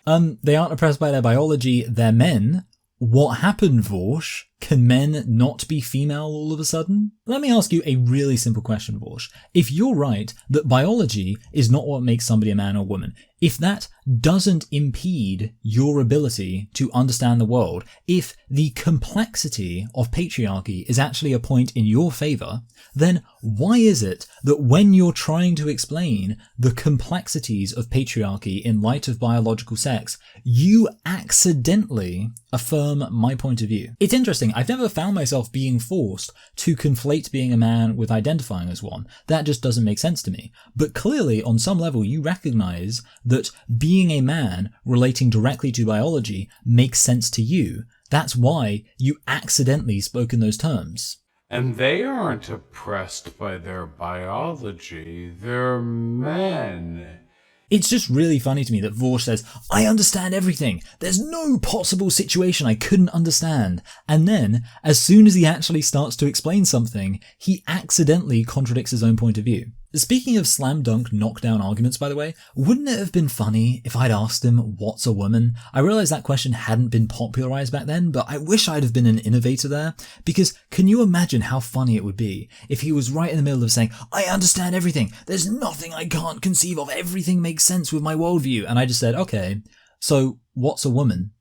They aren't oppressed by their biology. They're men. What happened, VAUSH, Can men not be female all of a sudden? Let me ask you a really simple question, VAUSH. If you're right that biology is not what makes somebody a man or woman, if that doesn't impede your ability to understand the world, if the complexity of patriarchy is actually a point in your favor, then why is it that when you're trying to explain the complexities of patriarchy in light of biological sex, you accidentally affirm my point of view? It's interesting. I've never found myself being forced to conflate being a man with identifying as one. That just doesn't make sense to me. But clearly, on some level, you recognize that being a man relating directly to biology makes sense to you. That's why you accidentally spoke in those terms. And they aren't oppressed by their biology, they're men. It's just really funny to me that VAUSH says, I understand everything. There's no possible situation I couldn't understand. And then, as soon as he actually starts to explain something, he accidentally contradicts his own point of view. Speaking of slam dunk knockdown arguments, by the way, wouldn't it have been funny if I'd asked him, what's a woman? I realize that question hadn't been popularized back then, but I wish I'd have been an innovator there, because can you imagine how funny it would be if he was right in the middle of saying, I understand everything, there's nothing I can't conceive of, everything makes sense with my worldview, and I just said, okay, so what's a woman?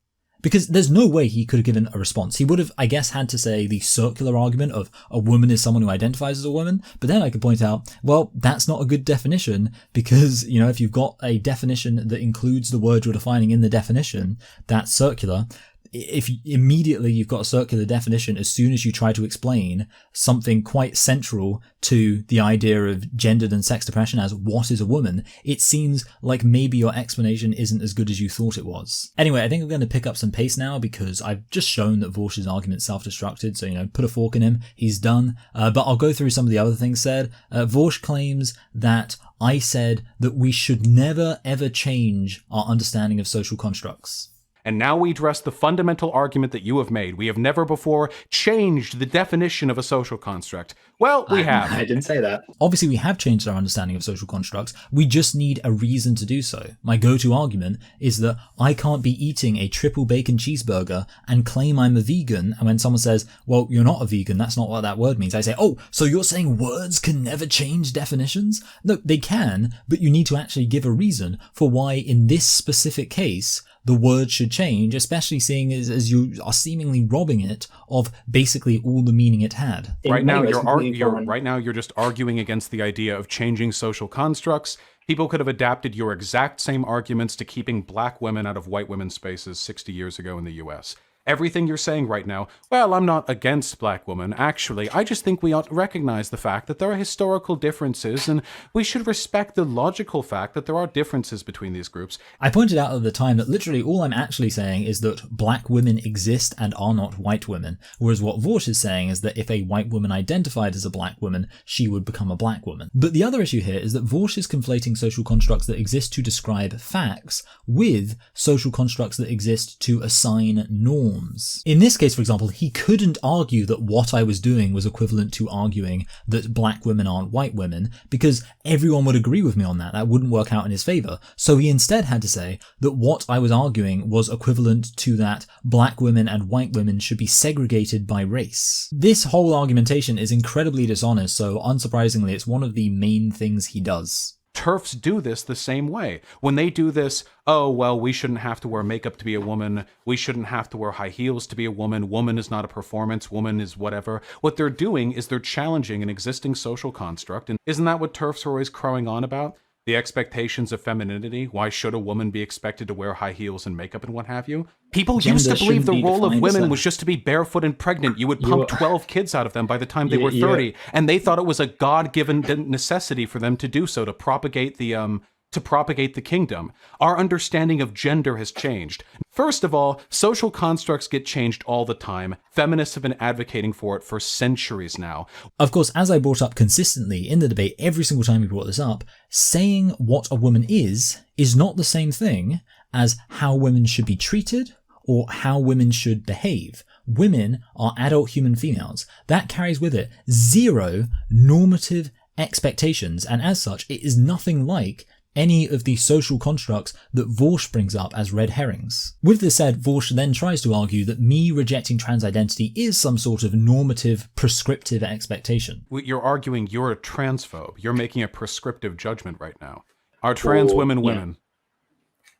Because there's no way he could have given a response. He would have, I guess, had to say the circular argument of a woman is someone who identifies as a woman, but then I could point out, well, that's not a good definition because, you know, if you've got a definition that includes the word you're defining in the definition, that's circular. If immediately you've got a circular definition as soon as you try to explain something quite central to the idea of gendered and sex depression as what is a woman, it seems like maybe your explanation isn't as good as you thought it was. Anyway, I think I'm going to pick up some pace now because I've just shown that VAUSH's argument's self-destructed, so, you know, put a fork in him, he's done. But I'll go through some of the other things said. VAUSH claims that I said that we should never ever change our understanding of social constructs. And now we address the fundamental argument that you have made. We have never before changed the definition of a social construct. Well, we have. I didn't say that. Obviously, we have changed our understanding of social constructs. We just need a reason to do so. My go-to argument is that I can't be eating a triple bacon cheeseburger and claim I'm a vegan. And when someone says, well, you're not a vegan, that's not what that word means. I say, oh, so you're saying words can never change definitions? No, they can, but you need to actually give a reason for why in this specific case, the word should change, especially seeing as you are seemingly robbing it of basically all the meaning it had. Right now, you're just arguing against the idea of changing social constructs. People could have adapted your exact same arguments to keeping black women out of white women's spaces 60 years ago in the US. Everything you're saying right now, well, I'm not against black women. Actually, I just think we ought to recognize the fact that there are historical differences, and we should respect the logical fact that there are differences between these groups. I pointed out at the time that literally all I'm actually saying is that black women exist and are not white women, whereas what VAUSH is saying is that if a white woman identified as a black woman, she would become a black woman. But the other issue here is that VAUSH is conflating social constructs that exist to describe facts with social constructs that exist to assign norms. In this case, for example, he couldn't argue that what I was doing was equivalent to arguing that black women aren't white women, because everyone would agree with me on that. That wouldn't work out in his favor. So he instead had to say that what I was arguing was equivalent to that black women and white women should be segregated by race. This whole argumentation is incredibly dishonest, so unsurprisingly, it's one of the main things he does. TERFs do this the same way. When they do this, oh, well, we shouldn't have to wear makeup to be a woman. We shouldn't have to wear high heels to be a woman. Woman is not a performance. Woman is whatever. What they're doing is they're challenging an existing social construct. And isn't that what TERFs are always crowing on about? The expectations of femininity. Why should a woman be expected to wear high heels and makeup and what have you? People used to believe the role of women was just to be barefoot and pregnant. You would pump 12 kids out of them by the time they were 30, and they thought it was a God-given necessity for them to do so, to propagate the kingdom. Our understanding of gender has changed. First of all, social constructs get changed all the time. Feminists have been advocating for it for centuries now. Of course, as I brought up consistently in the debate every single time we brought this up, saying what a woman is not the same thing as how women should be treated or how women should behave. Women are adult human females. That carries with it zero normative expectations, and as such, it is nothing like any of the social constructs that VAUSH brings up as red herrings. With this said, VAUSH then tries to argue that me rejecting trans identity is some sort of normative, prescriptive expectation. You're arguing you're a transphobe. You're making a prescriptive judgment right now. Are trans women women?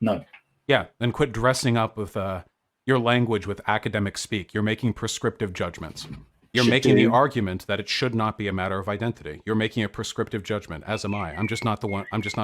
No. Yeah, then quit dressing up with your language with academic speak. You're making prescriptive judgments. You're making the argument that it should not be a matter of identity. You're making a prescriptive judgment, as am I. I'm just not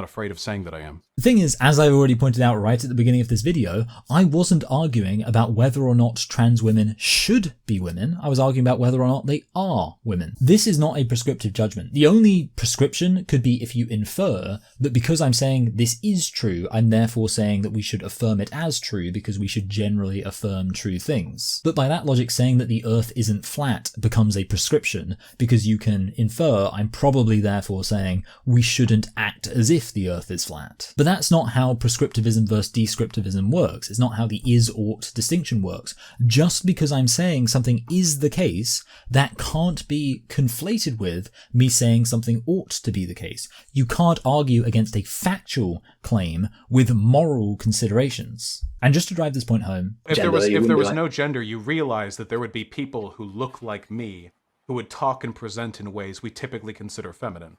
afraid of saying that I am. The thing is, as I've already pointed out right at the beginning of this video, I wasn't arguing about whether or not trans women should be women. I was arguing about whether or not they are women. This is not a prescriptive judgment. The only prescription could be if you infer that because I'm saying this is true, I'm therefore saying that we should affirm it as true because we should generally affirm true things. But by that logic, saying that the earth isn't flat becomes a prescription because you can infer I'm probably therefore saying we shouldn't act as if the earth is flat. But that's not how prescriptivism versus descriptivism works. It's not how the is-ought distinction works. Just because I'm saying something is the case, that can't be conflated with me saying something ought to be the case. You can't argue against a factual claim with moral considerations. And just to drive this point home, if there was no gender, you realize that there would be people who look like me who would talk and present in ways we typically consider feminine.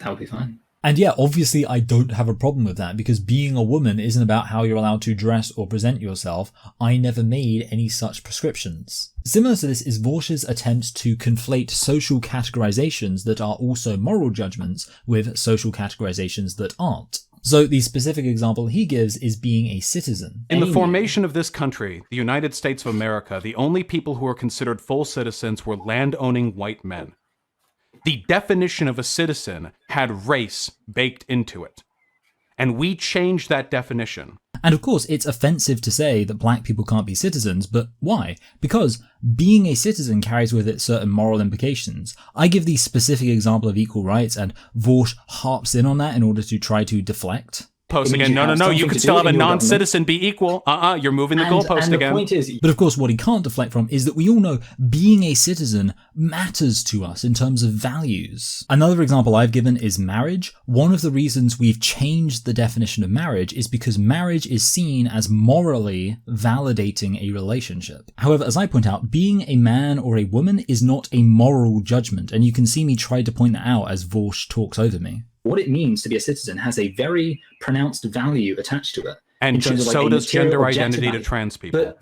That would be fine. And yeah, obviously I don't have a problem with that because being a woman isn't about how you're allowed to dress or present yourself. I never made any such prescriptions. Similar to this is VAUSH's attempt to conflate social categorizations that are also moral judgments with social categorizations that aren't. So the specific example he gives is being a citizen. In the formation of this country, the United States of America, the only people who were considered full citizens were land-owning white men. The definition of a citizen had race baked into it. And we changed that definition. And of course, it's offensive to say that black people can't be citizens, but why? Because being a citizen carries with it certain moral implications. I give the specific example of equal rights, and VAUSH harps in on that in order to try to deflect. Post again. No. You could still have a non-citizen be equal. You're moving the goalpost again. The point is, but of course, what he can't deflect from is that we all know being a citizen matters to us in terms of values. Another example I've given is marriage. One of the reasons we've changed the definition of marriage is because marriage is seen as morally validating a relationship. However, as I point out, being a man or a woman is not a moral judgment, and you can see me try to point that out as VAUSH talks over me. What it means to be a citizen has a very pronounced value attached to it. And so does gender identity to trans people. But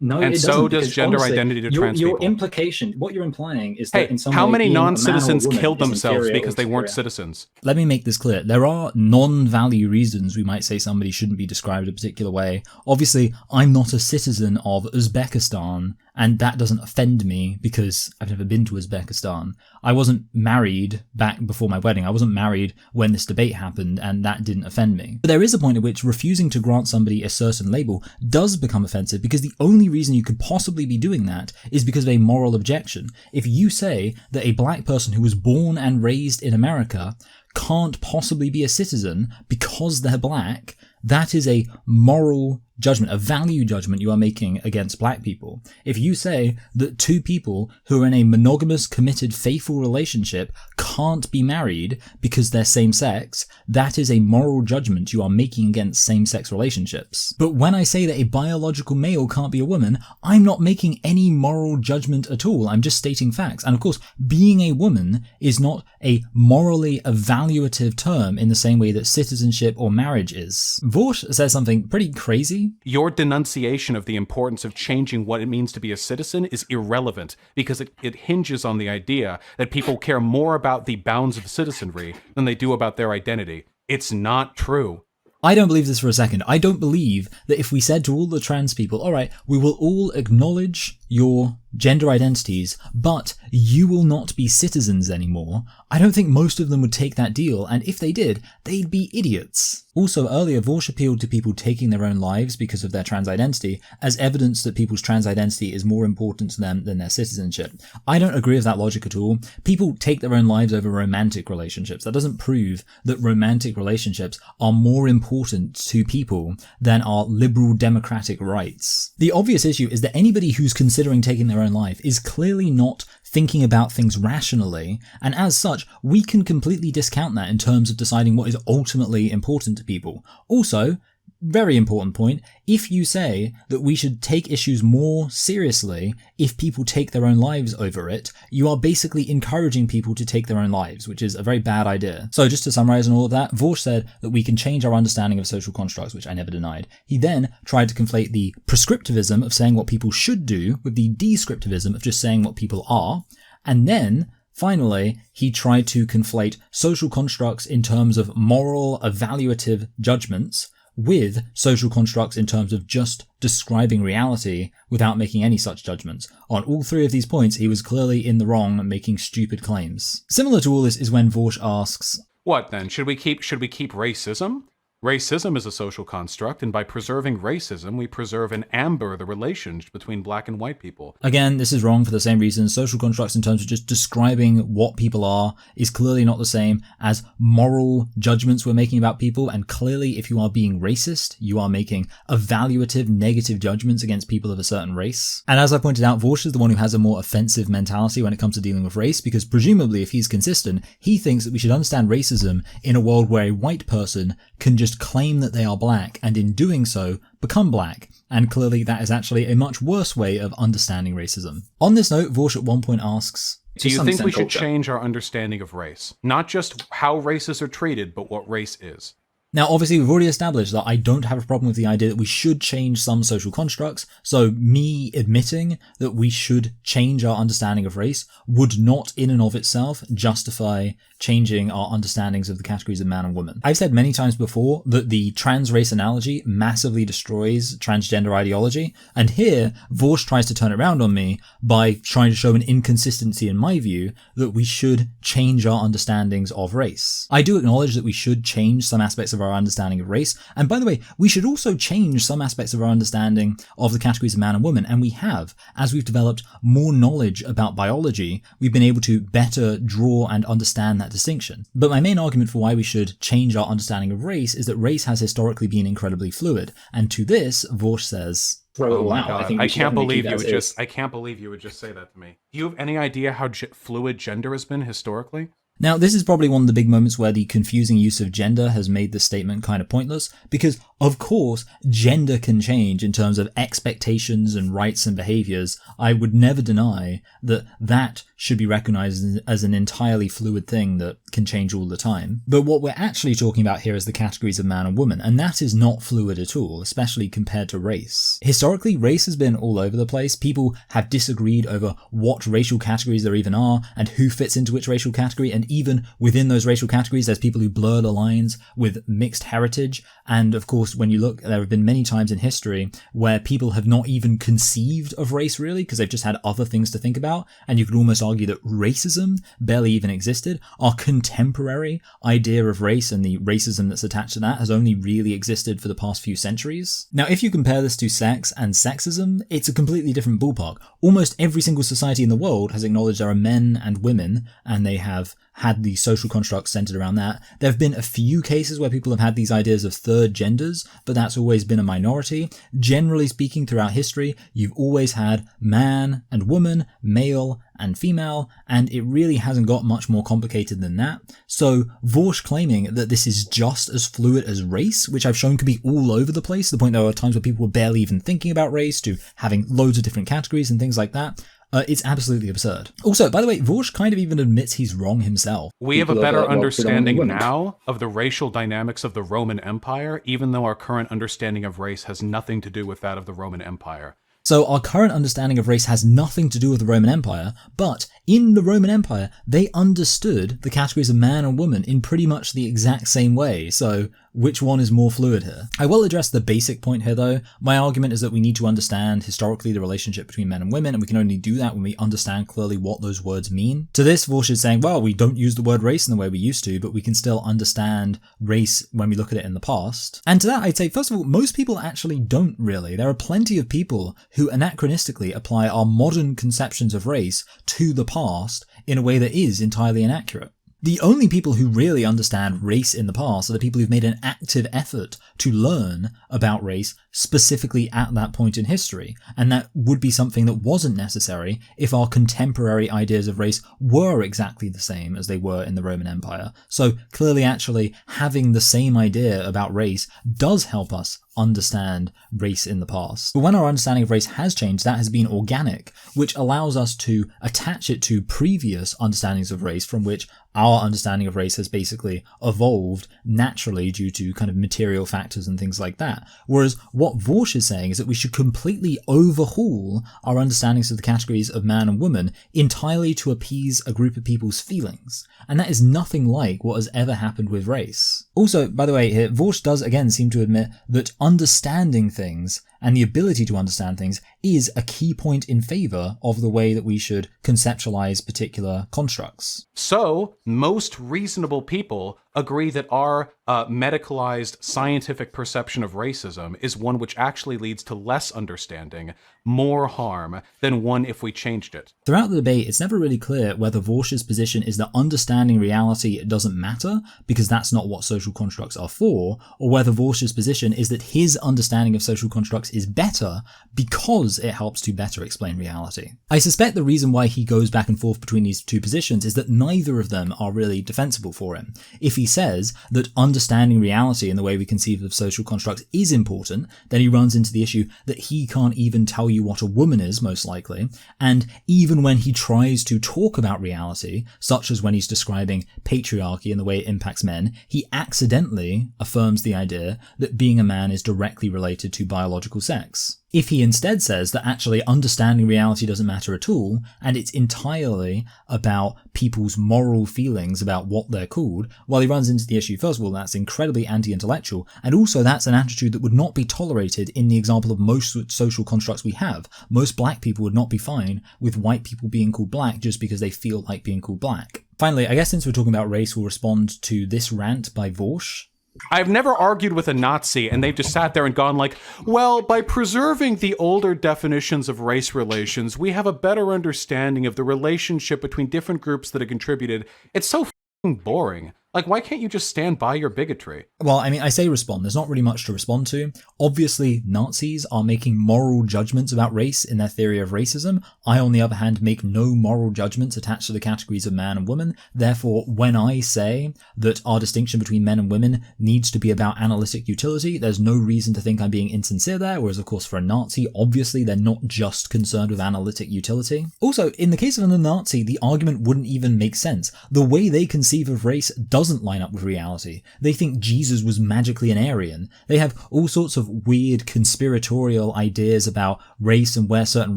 no, and it so doesn't, does gender identity to trans people. Your implication, what you're implying is that in some way how many being non-citizens killed is themselves because they inferior. weren't citizens? Let me make this clear. There are non-value reasons we might say somebody shouldn't be described a particular way. Obviously, I'm not a citizen of Uzbekistan, and that doesn't offend me because I've never been to Uzbekistan. I wasn't married back before my wedding. I wasn't married when this debate happened, and that didn't offend me. But there is a point at which refusing to grant somebody a certain label does become offensive because the only reason you could possibly be doing that is because of a moral objection. If you say that a black person who was born and raised in America can't possibly be a citizen because they're black, that is a moral judgment, a value judgment you are making against black people. If you say that two people who are in a monogamous, committed, faithful relationship can't be married because they're same sex, that is a moral judgment you are making against same-sex relationships. But when I say that a biological male can't be a woman, I'm not making any moral judgment at all. I'm just stating facts. And of course, being a woman is not a morally evaluative term in the same way that citizenship or marriage is. VAUSH says something pretty crazy. Your denunciation of the importance of changing what it means to be a citizen is irrelevant because it hinges on the idea that people care more about the bounds of citizenry than they do about their identity. It's not true. I don't believe this for a second. I don't believe that if we said to all the trans people, all right, we will all acknowledge your gender identities, but you will not be citizens anymore, I don't think most of them would take that deal, and if they did, they'd be idiots. Also, earlier, VAUSH appealed to people taking their own lives because of their trans identity as evidence that people's trans identity is more important to them than their citizenship. I don't agree with that logic at all. People take their own lives over romantic relationships. That doesn't prove that romantic relationships are more important to people than our liberal democratic rights. The obvious issue is that anybody who's considered considering taking their own life is clearly not thinking about things rationally, and as such, we can completely discount that in terms of deciding what is ultimately important to people. Also, very important point, if you say that we should take issues more seriously if people take their own lives over it, you are basically encouraging people to take their own lives, which is a very bad idea. So just to summarize on all of that, VAUSH said that we can change our understanding of social constructs, which I never denied. He then tried to conflate the prescriptivism of saying what people should do with the descriptivism of just saying what people are, and then finally, he tried to conflate social constructs in terms of moral, evaluative judgments with social constructs in terms of just describing reality without making any such judgments. On all three of these points, he was clearly in the wrong, making stupid claims. Similar to all this is when VAUSH asks, what then? Should we keep racism? Racism is a social construct, and by preserving racism, we preserve in amber the relations between black and white people. Again, this is wrong for the same reason. Social constructs in terms of just describing what people are is clearly not the same as moral judgments we're making about people, and clearly if you are being racist, you are making evaluative negative judgments against people of a certain race. And as I pointed out, VAUSH is the one who has a more offensive mentality when it comes to dealing with race, because presumably if he's consistent, he thinks that we should understand racism in a world where a white person can just claim that they are black, and in doing so, become black. And clearly that is actually a much worse way of understanding racism. On this note, VAUSH at one point asks, do you think we should change our understanding of race? Not just how races are treated, but what race is. Now, obviously, we've already established that I don't have a problem with the idea that we should change some social constructs, so me admitting that we should change our understanding of race would not in and of itself justify changing our understandings of the categories of man and woman. I've said many times before that the trans race analogy massively destroys transgender ideology, and here VAUSH tries to turn it around on me by trying to show an inconsistency in my view that we should change our understandings of race. I do acknowledge that we should change some aspects of our understanding of race, and by the way, we should also change some aspects of our understanding of the categories of man and woman, and we have. As we've developed more knowledge about biology, we've been able to better draw and understand that distinction. But my main argument for why we should change our understanding of race is that race has historically been incredibly fluid, and to this, VAUSH says, oh my God. I can't believe you would just say that to me. Do you have any idea how fluid gender has been historically? Now, this is probably one of the big moments where the confusing use of gender has made this statement kind of pointless, because, of course, gender can change in terms of expectations and rights and behaviors. I would never deny that that should be recognized as an entirely fluid thing that can change all the time. But what we're actually talking about here is the categories of man and woman, and that is not fluid at all, especially compared to race. Historically, race has been all over the place. People have disagreed over what racial categories there even are, and who fits into which racial category, and even within those racial categories, there's people who blur the lines with mixed heritage. And of course, when you look, there have been many times in history where people have not even conceived of race really, because they've just had other things to think about. And you could almost argue that racism barely even existed. Our contemporary idea of race and the racism that's attached to that has only really existed for the past few centuries. Now, if you compare this to sex and sexism, it's a completely different ballpark. Almost every single society in the world has acknowledged there are men and women, and they have had the social constructs centered around that. There have been a few cases where people have had these ideas of third genders, but that's always been a minority. Generally speaking, throughout history, you've always had man and woman, male and female, and it really hasn't got much more complicated than that. So VAUSH claiming that this is just as fluid as race, which I've shown can be all over the place, to the point there are times where people were barely even thinking about race, to having loads of different categories and things like that. It's absolutely absurd. Also, by the way, VAUSH kind of even admits he's wrong himself. We have a better understanding now of the racial dynamics of the Roman Empire, even though our current understanding of race has nothing to do with that of the Roman Empire. So our current understanding of race has nothing to do with the Roman Empire, but in the Roman Empire, they understood the categories of man and woman in pretty much the exact same way. So which one is more fluid here? I will address the basic point here though. My argument is that we need to understand historically the relationship between men and women, and we can only do that when we understand clearly what those words mean. To this, VAUSH is saying, well, we don't use the word race in the way we used to, but we can still understand race when we look at it in the past. And to that, I'd say, first of all, most people actually don't really. There are plenty of people who anachronistically apply our modern conceptions of race to the past in a way that is entirely inaccurate. The only people who really understand race in the past are the people who've made an active effort to learn about race specifically at that point in history. And that would be something that wasn't necessary if our contemporary ideas of race were exactly the same as they were in the Roman Empire. So clearly, actually, having the same idea about race does help us understand race in the past. But when our understanding of race has changed, that has been organic, which allows us to attach it to previous understandings of race from which our understanding of race has basically evolved naturally due to kind of material factors and things like that. Whereas what VAUSH is saying is that we should completely overhaul our understandings of the categories of man and woman entirely to appease a group of people's feelings. And that is nothing like what has ever happened with race. Also, by the way, here, VAUSH does again seem to admit that understanding things and the ability to understand things is a key point in favor of the way that we should conceptualize particular constructs. So, most reasonable people agree that our medicalized scientific perception of racism is one which actually leads to less understanding, more harm, than one if we changed it. Throughout the debate, it's never really clear whether VAUSH's position is that understanding reality doesn't matter, because that's not what social constructs are for, or whether VAUSH's position is that his understanding of social constructs is better because it helps to better explain reality. I suspect the reason why he goes back and forth between these two positions is that neither of them are really defensible for him. If he says that understanding reality and the way we conceive of social constructs is important, then he runs into the issue that he can't even tell you what a woman is, most likely, and even when he tries to talk about reality, such as when he's describing patriarchy and the way it impacts men, he accidentally affirms the idea that being a man is directly related to biological sex. If he instead says that actually understanding reality doesn't matter at all, and it's entirely about people's moral feelings about what they're called, well, he runs into the issue, first of all, that's incredibly anti-intellectual, and also that's an attitude that would not be tolerated in the example of most social constructs we have. Most black people would not be fine with white people being called black just because they feel like being called black. Finally, I guess since we're talking about race, we'll respond to this rant by VAUSH. I've never argued with a Nazi and they've just sat there and gone like, well, by preserving the older definitions of race relations, we have a better understanding of the relationship between different groups that have contributed. It's so f***ing boring. Like, why can't you just stand by your bigotry? Well, I mean, I say respond. There's not really much to respond to. Obviously, Nazis are making moral judgments about race in their theory of racism. I, on the other hand, make no moral judgments attached to the categories of man and woman. Therefore, when I say that our distinction between men and women needs to be about analytic utility, there's no reason to think I'm being insincere there. Whereas, of course, for a Nazi, obviously, they're not just concerned with analytic utility. Also, in the case of a Nazi, the argument wouldn't even make sense. The way they conceive of race doesn't line up with reality. They think Jesus was magically an Aryan. They have all sorts of weird conspiratorial ideas about race and where certain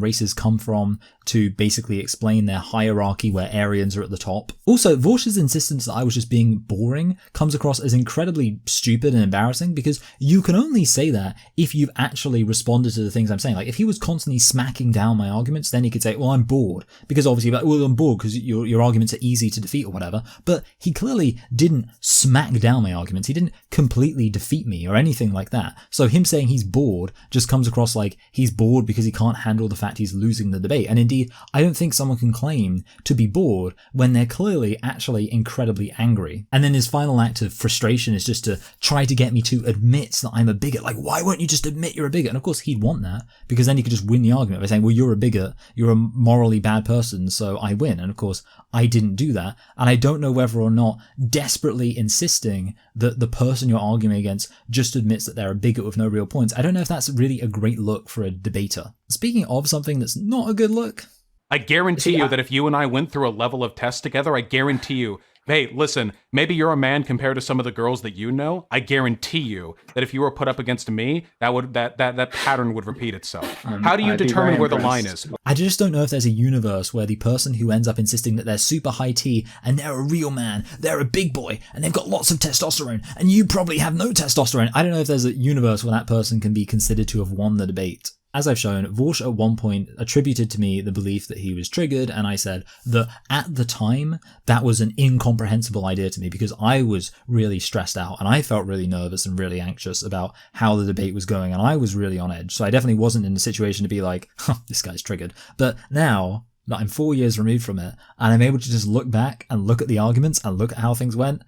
races come from to basically explain their hierarchy where Aryans are at the top. Also, VAUSH's insistence that I was just being boring comes across as incredibly stupid and embarrassing because you can only say that if you've actually responded to the things I'm saying. Like, if he was constantly smacking down my arguments, then he could say, well, I'm bored. Because obviously, well, I'm bored because your arguments are easy to defeat or whatever. But he clearly didn't smack down my arguments. He didn't completely defeat me or anything like that. So him saying he's bored just comes across like he's bored because he can't handle the fact he's losing the debate. And indeed, I don't think someone can claim to be bored when they're clearly actually incredibly angry. And then his final act of frustration is just to try to get me to admit that I'm a bigot. Like, why won't you just admit you're a bigot? And of course he'd want that because then he could just win the argument by saying, well, you're a bigot, you're a morally bad person, so I win. And of course I didn't do that. And I don't know whether or not desperately insisting that the person you're arguing against just admits that they're a bigot with no real points. I don't know if that's really a great look for a debater. Speaking of something that's not a good look, I guarantee you that if you and I went through a level of test together, I guarantee you, hey, listen, maybe you're a man compared to some of the girls that you know. I guarantee you that if you were put up against me, that pattern would repeat itself. How do you determine where the line is? I just don't know if there's a universe where the person who ends up insisting that they're super high T and they're a real man, they're a big boy, and they've got lots of testosterone, and you probably have no testosterone. I don't know if there's a universe where that person can be considered to have won the debate. As I've shown, VAUSH at one point attributed to me the belief that he was triggered, and I said that at the time, that was an incomprehensible idea to me because I was really stressed out and I felt really nervous and really anxious about how the debate was going, and I was really on edge. So I definitely wasn't in a situation to be like, this guy's triggered. But now that I'm 4 years removed from it, and I'm able to just look back and look at the arguments and look at how things went,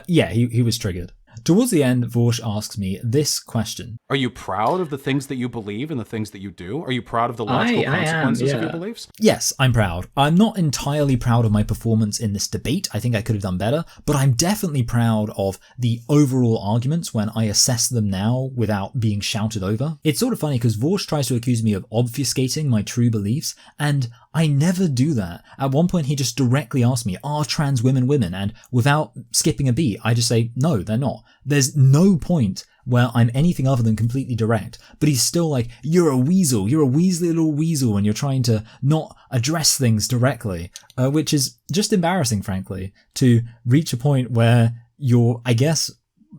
yeah, he was triggered. Towards the end, VAUSH asks me this question. Are you proud of the things that you believe and the things that you do? Are you proud of the logical consequences of your beliefs? Yes, I'm proud. I'm not entirely proud of my performance in this debate. I think I could have done better, but I'm definitely proud of the overall arguments when I assess them now without being shouted over. It's sort of funny because VAUSH tries to accuse me of obfuscating my true beliefs, and I never do that. At one point, he just directly asked me, are trans women women? And without skipping a beat, I just say, no, they're not. There's no point where I'm anything other than completely direct, but he's still like, you're a weasel, you're a weaselly little weasel, and you're trying to not address things directly, which is just embarrassing, frankly, to reach a point where you're, I guess,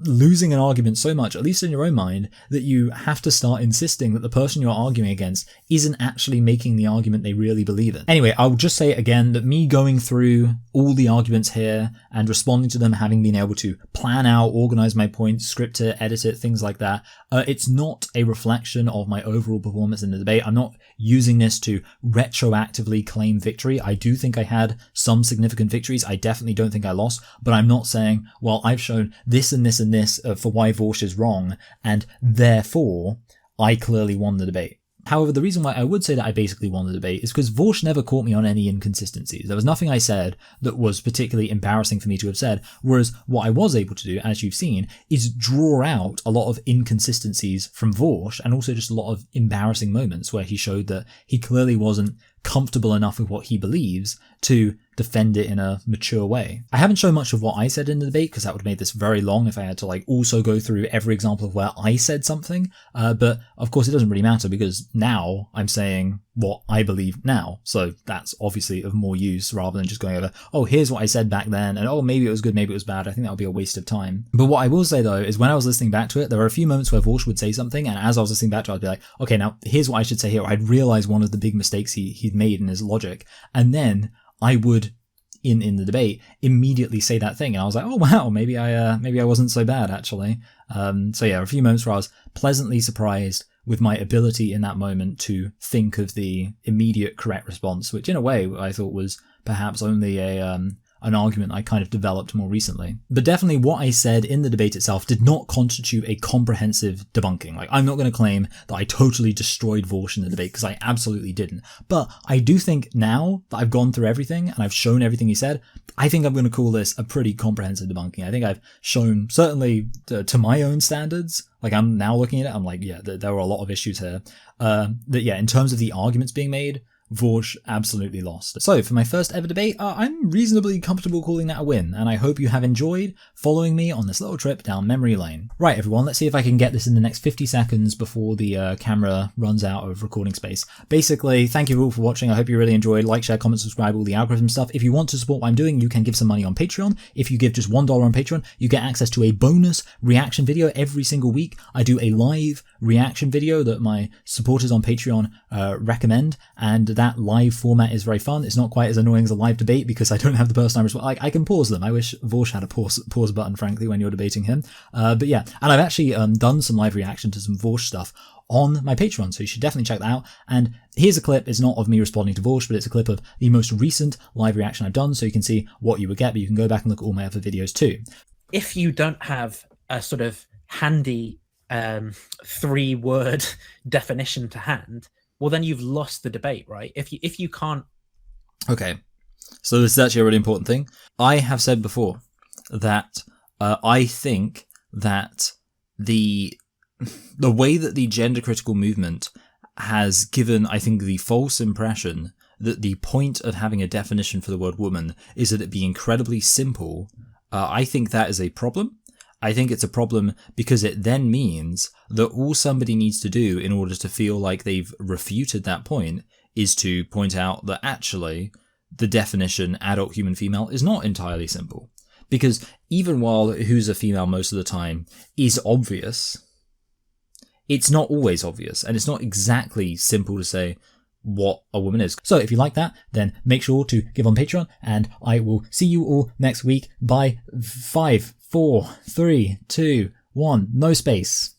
losing an argument so much, at least in your own mind, that you have to start insisting that the person you're arguing against isn't actually making the argument they really believe in. Anyway, I'll just say again that me going through all the arguments here and responding to them, having been able to plan out, organize my points, script it, edit it, things like that, it's not a reflection of my overall performance in the debate. I'm not using this to retroactively claim victory. I do think I had some significant victories. I definitely don't think I lost, but I'm not saying, well, I've shown this and this and this for why VAUSH is wrong, and therefore I clearly won the debate. However, the reason why I would say that I basically won the debate is because VAUSH never caught me on any inconsistencies. There was nothing I said that was particularly embarrassing for me to have said, whereas what I was able to do, as you've seen, is draw out a lot of inconsistencies from VAUSH, and also just a lot of embarrassing moments where he showed that he clearly wasn't comfortable enough with what he believes to defend it in a mature way. I haven't shown much of what I said in the debate because that would have made this very long if I had to also go through every example of where I said something, but of course it doesn't really matter because now I'm saying what I believe now, so that's obviously of more use rather than just going over, oh, here's what I said back then, and oh, maybe it was good, maybe it was bad. I think that would be a waste of time. But what I will say though is when I was listening back to it, there were a few moments where VAUSH would say something, and as I was listening back to it, I'd be like, okay, now here's what I should say here. I'd realize one of the big mistakes he'd made in his logic, and then I would in the debate immediately say that thing, and I was like, oh wow, maybe I wasn't so bad actually. So yeah, a few moments where I was pleasantly surprised with my ability in that moment to think of the immediate correct response, which in a way I thought was perhaps only an argument I kind of developed more recently. But definitely what I said in the debate itself did not constitute a comprehensive debunking. Like, I'm not going to claim that I totally destroyed VAUSH in the debate, because I absolutely didn't. But I do think now that I've gone through everything and I've shown everything he said, I think I'm going to call this a pretty comprehensive debunking. I think I've shown, certainly to my own standards, like I'm now looking at it, I'm like, yeah, there were a lot of issues here. That yeah, in terms of the arguments being made, VAUSH absolutely lost. So for my first ever debate, I'm reasonably comfortable calling that a win, and I hope you have enjoyed following me on this little trip down memory lane. Right everyone, let's see if I can get this in the next 50 seconds before the camera runs out of recording space. Basically, thank you all for watching. I hope you really enjoyed. Like, share, comment, subscribe, all the algorithm stuff. If you want to support what I'm doing, you can give some money on Patreon. If you give just $1 on Patreon, you get access to a bonus reaction video every single week. I do a live reaction video that my supporters on Patreon recommend, and that live format is very fun. It's not quite as annoying as a live debate because I don't have the person I can pause them. I wish VAUSH had a pause button, frankly, when you're debating him. But yeah, and I've actually done some live reaction to some VAUSH stuff on my Patreon, so you should definitely check that out. And here's a clip. It's not of me responding to VAUSH, but it's a clip of the most recent live reaction I've done, so you can see what you would get, but you can go back and look at all my other videos too. If you don't have a sort of handy 3-word definition to hand, well, then you've lost the debate, right? If you can't. Okay, so this is actually a really important thing. I have said before that I think that the way that the gender critical movement has given, I think, the false impression that the point of having a definition for the word woman is that it be incredibly simple. I think that is a problem. I think it's a problem because it then means that all somebody needs to do in order to feel like they've refuted that point is to point out that actually the definition adult human female is not entirely simple. Because even while who's a female most of the time is obvious, it's not always obvious, and it's not exactly simple to say what a woman is. So if you like that, then make sure to give on Patreon, and I will see you all next week by 5, 4, 3, 2, 1, no space.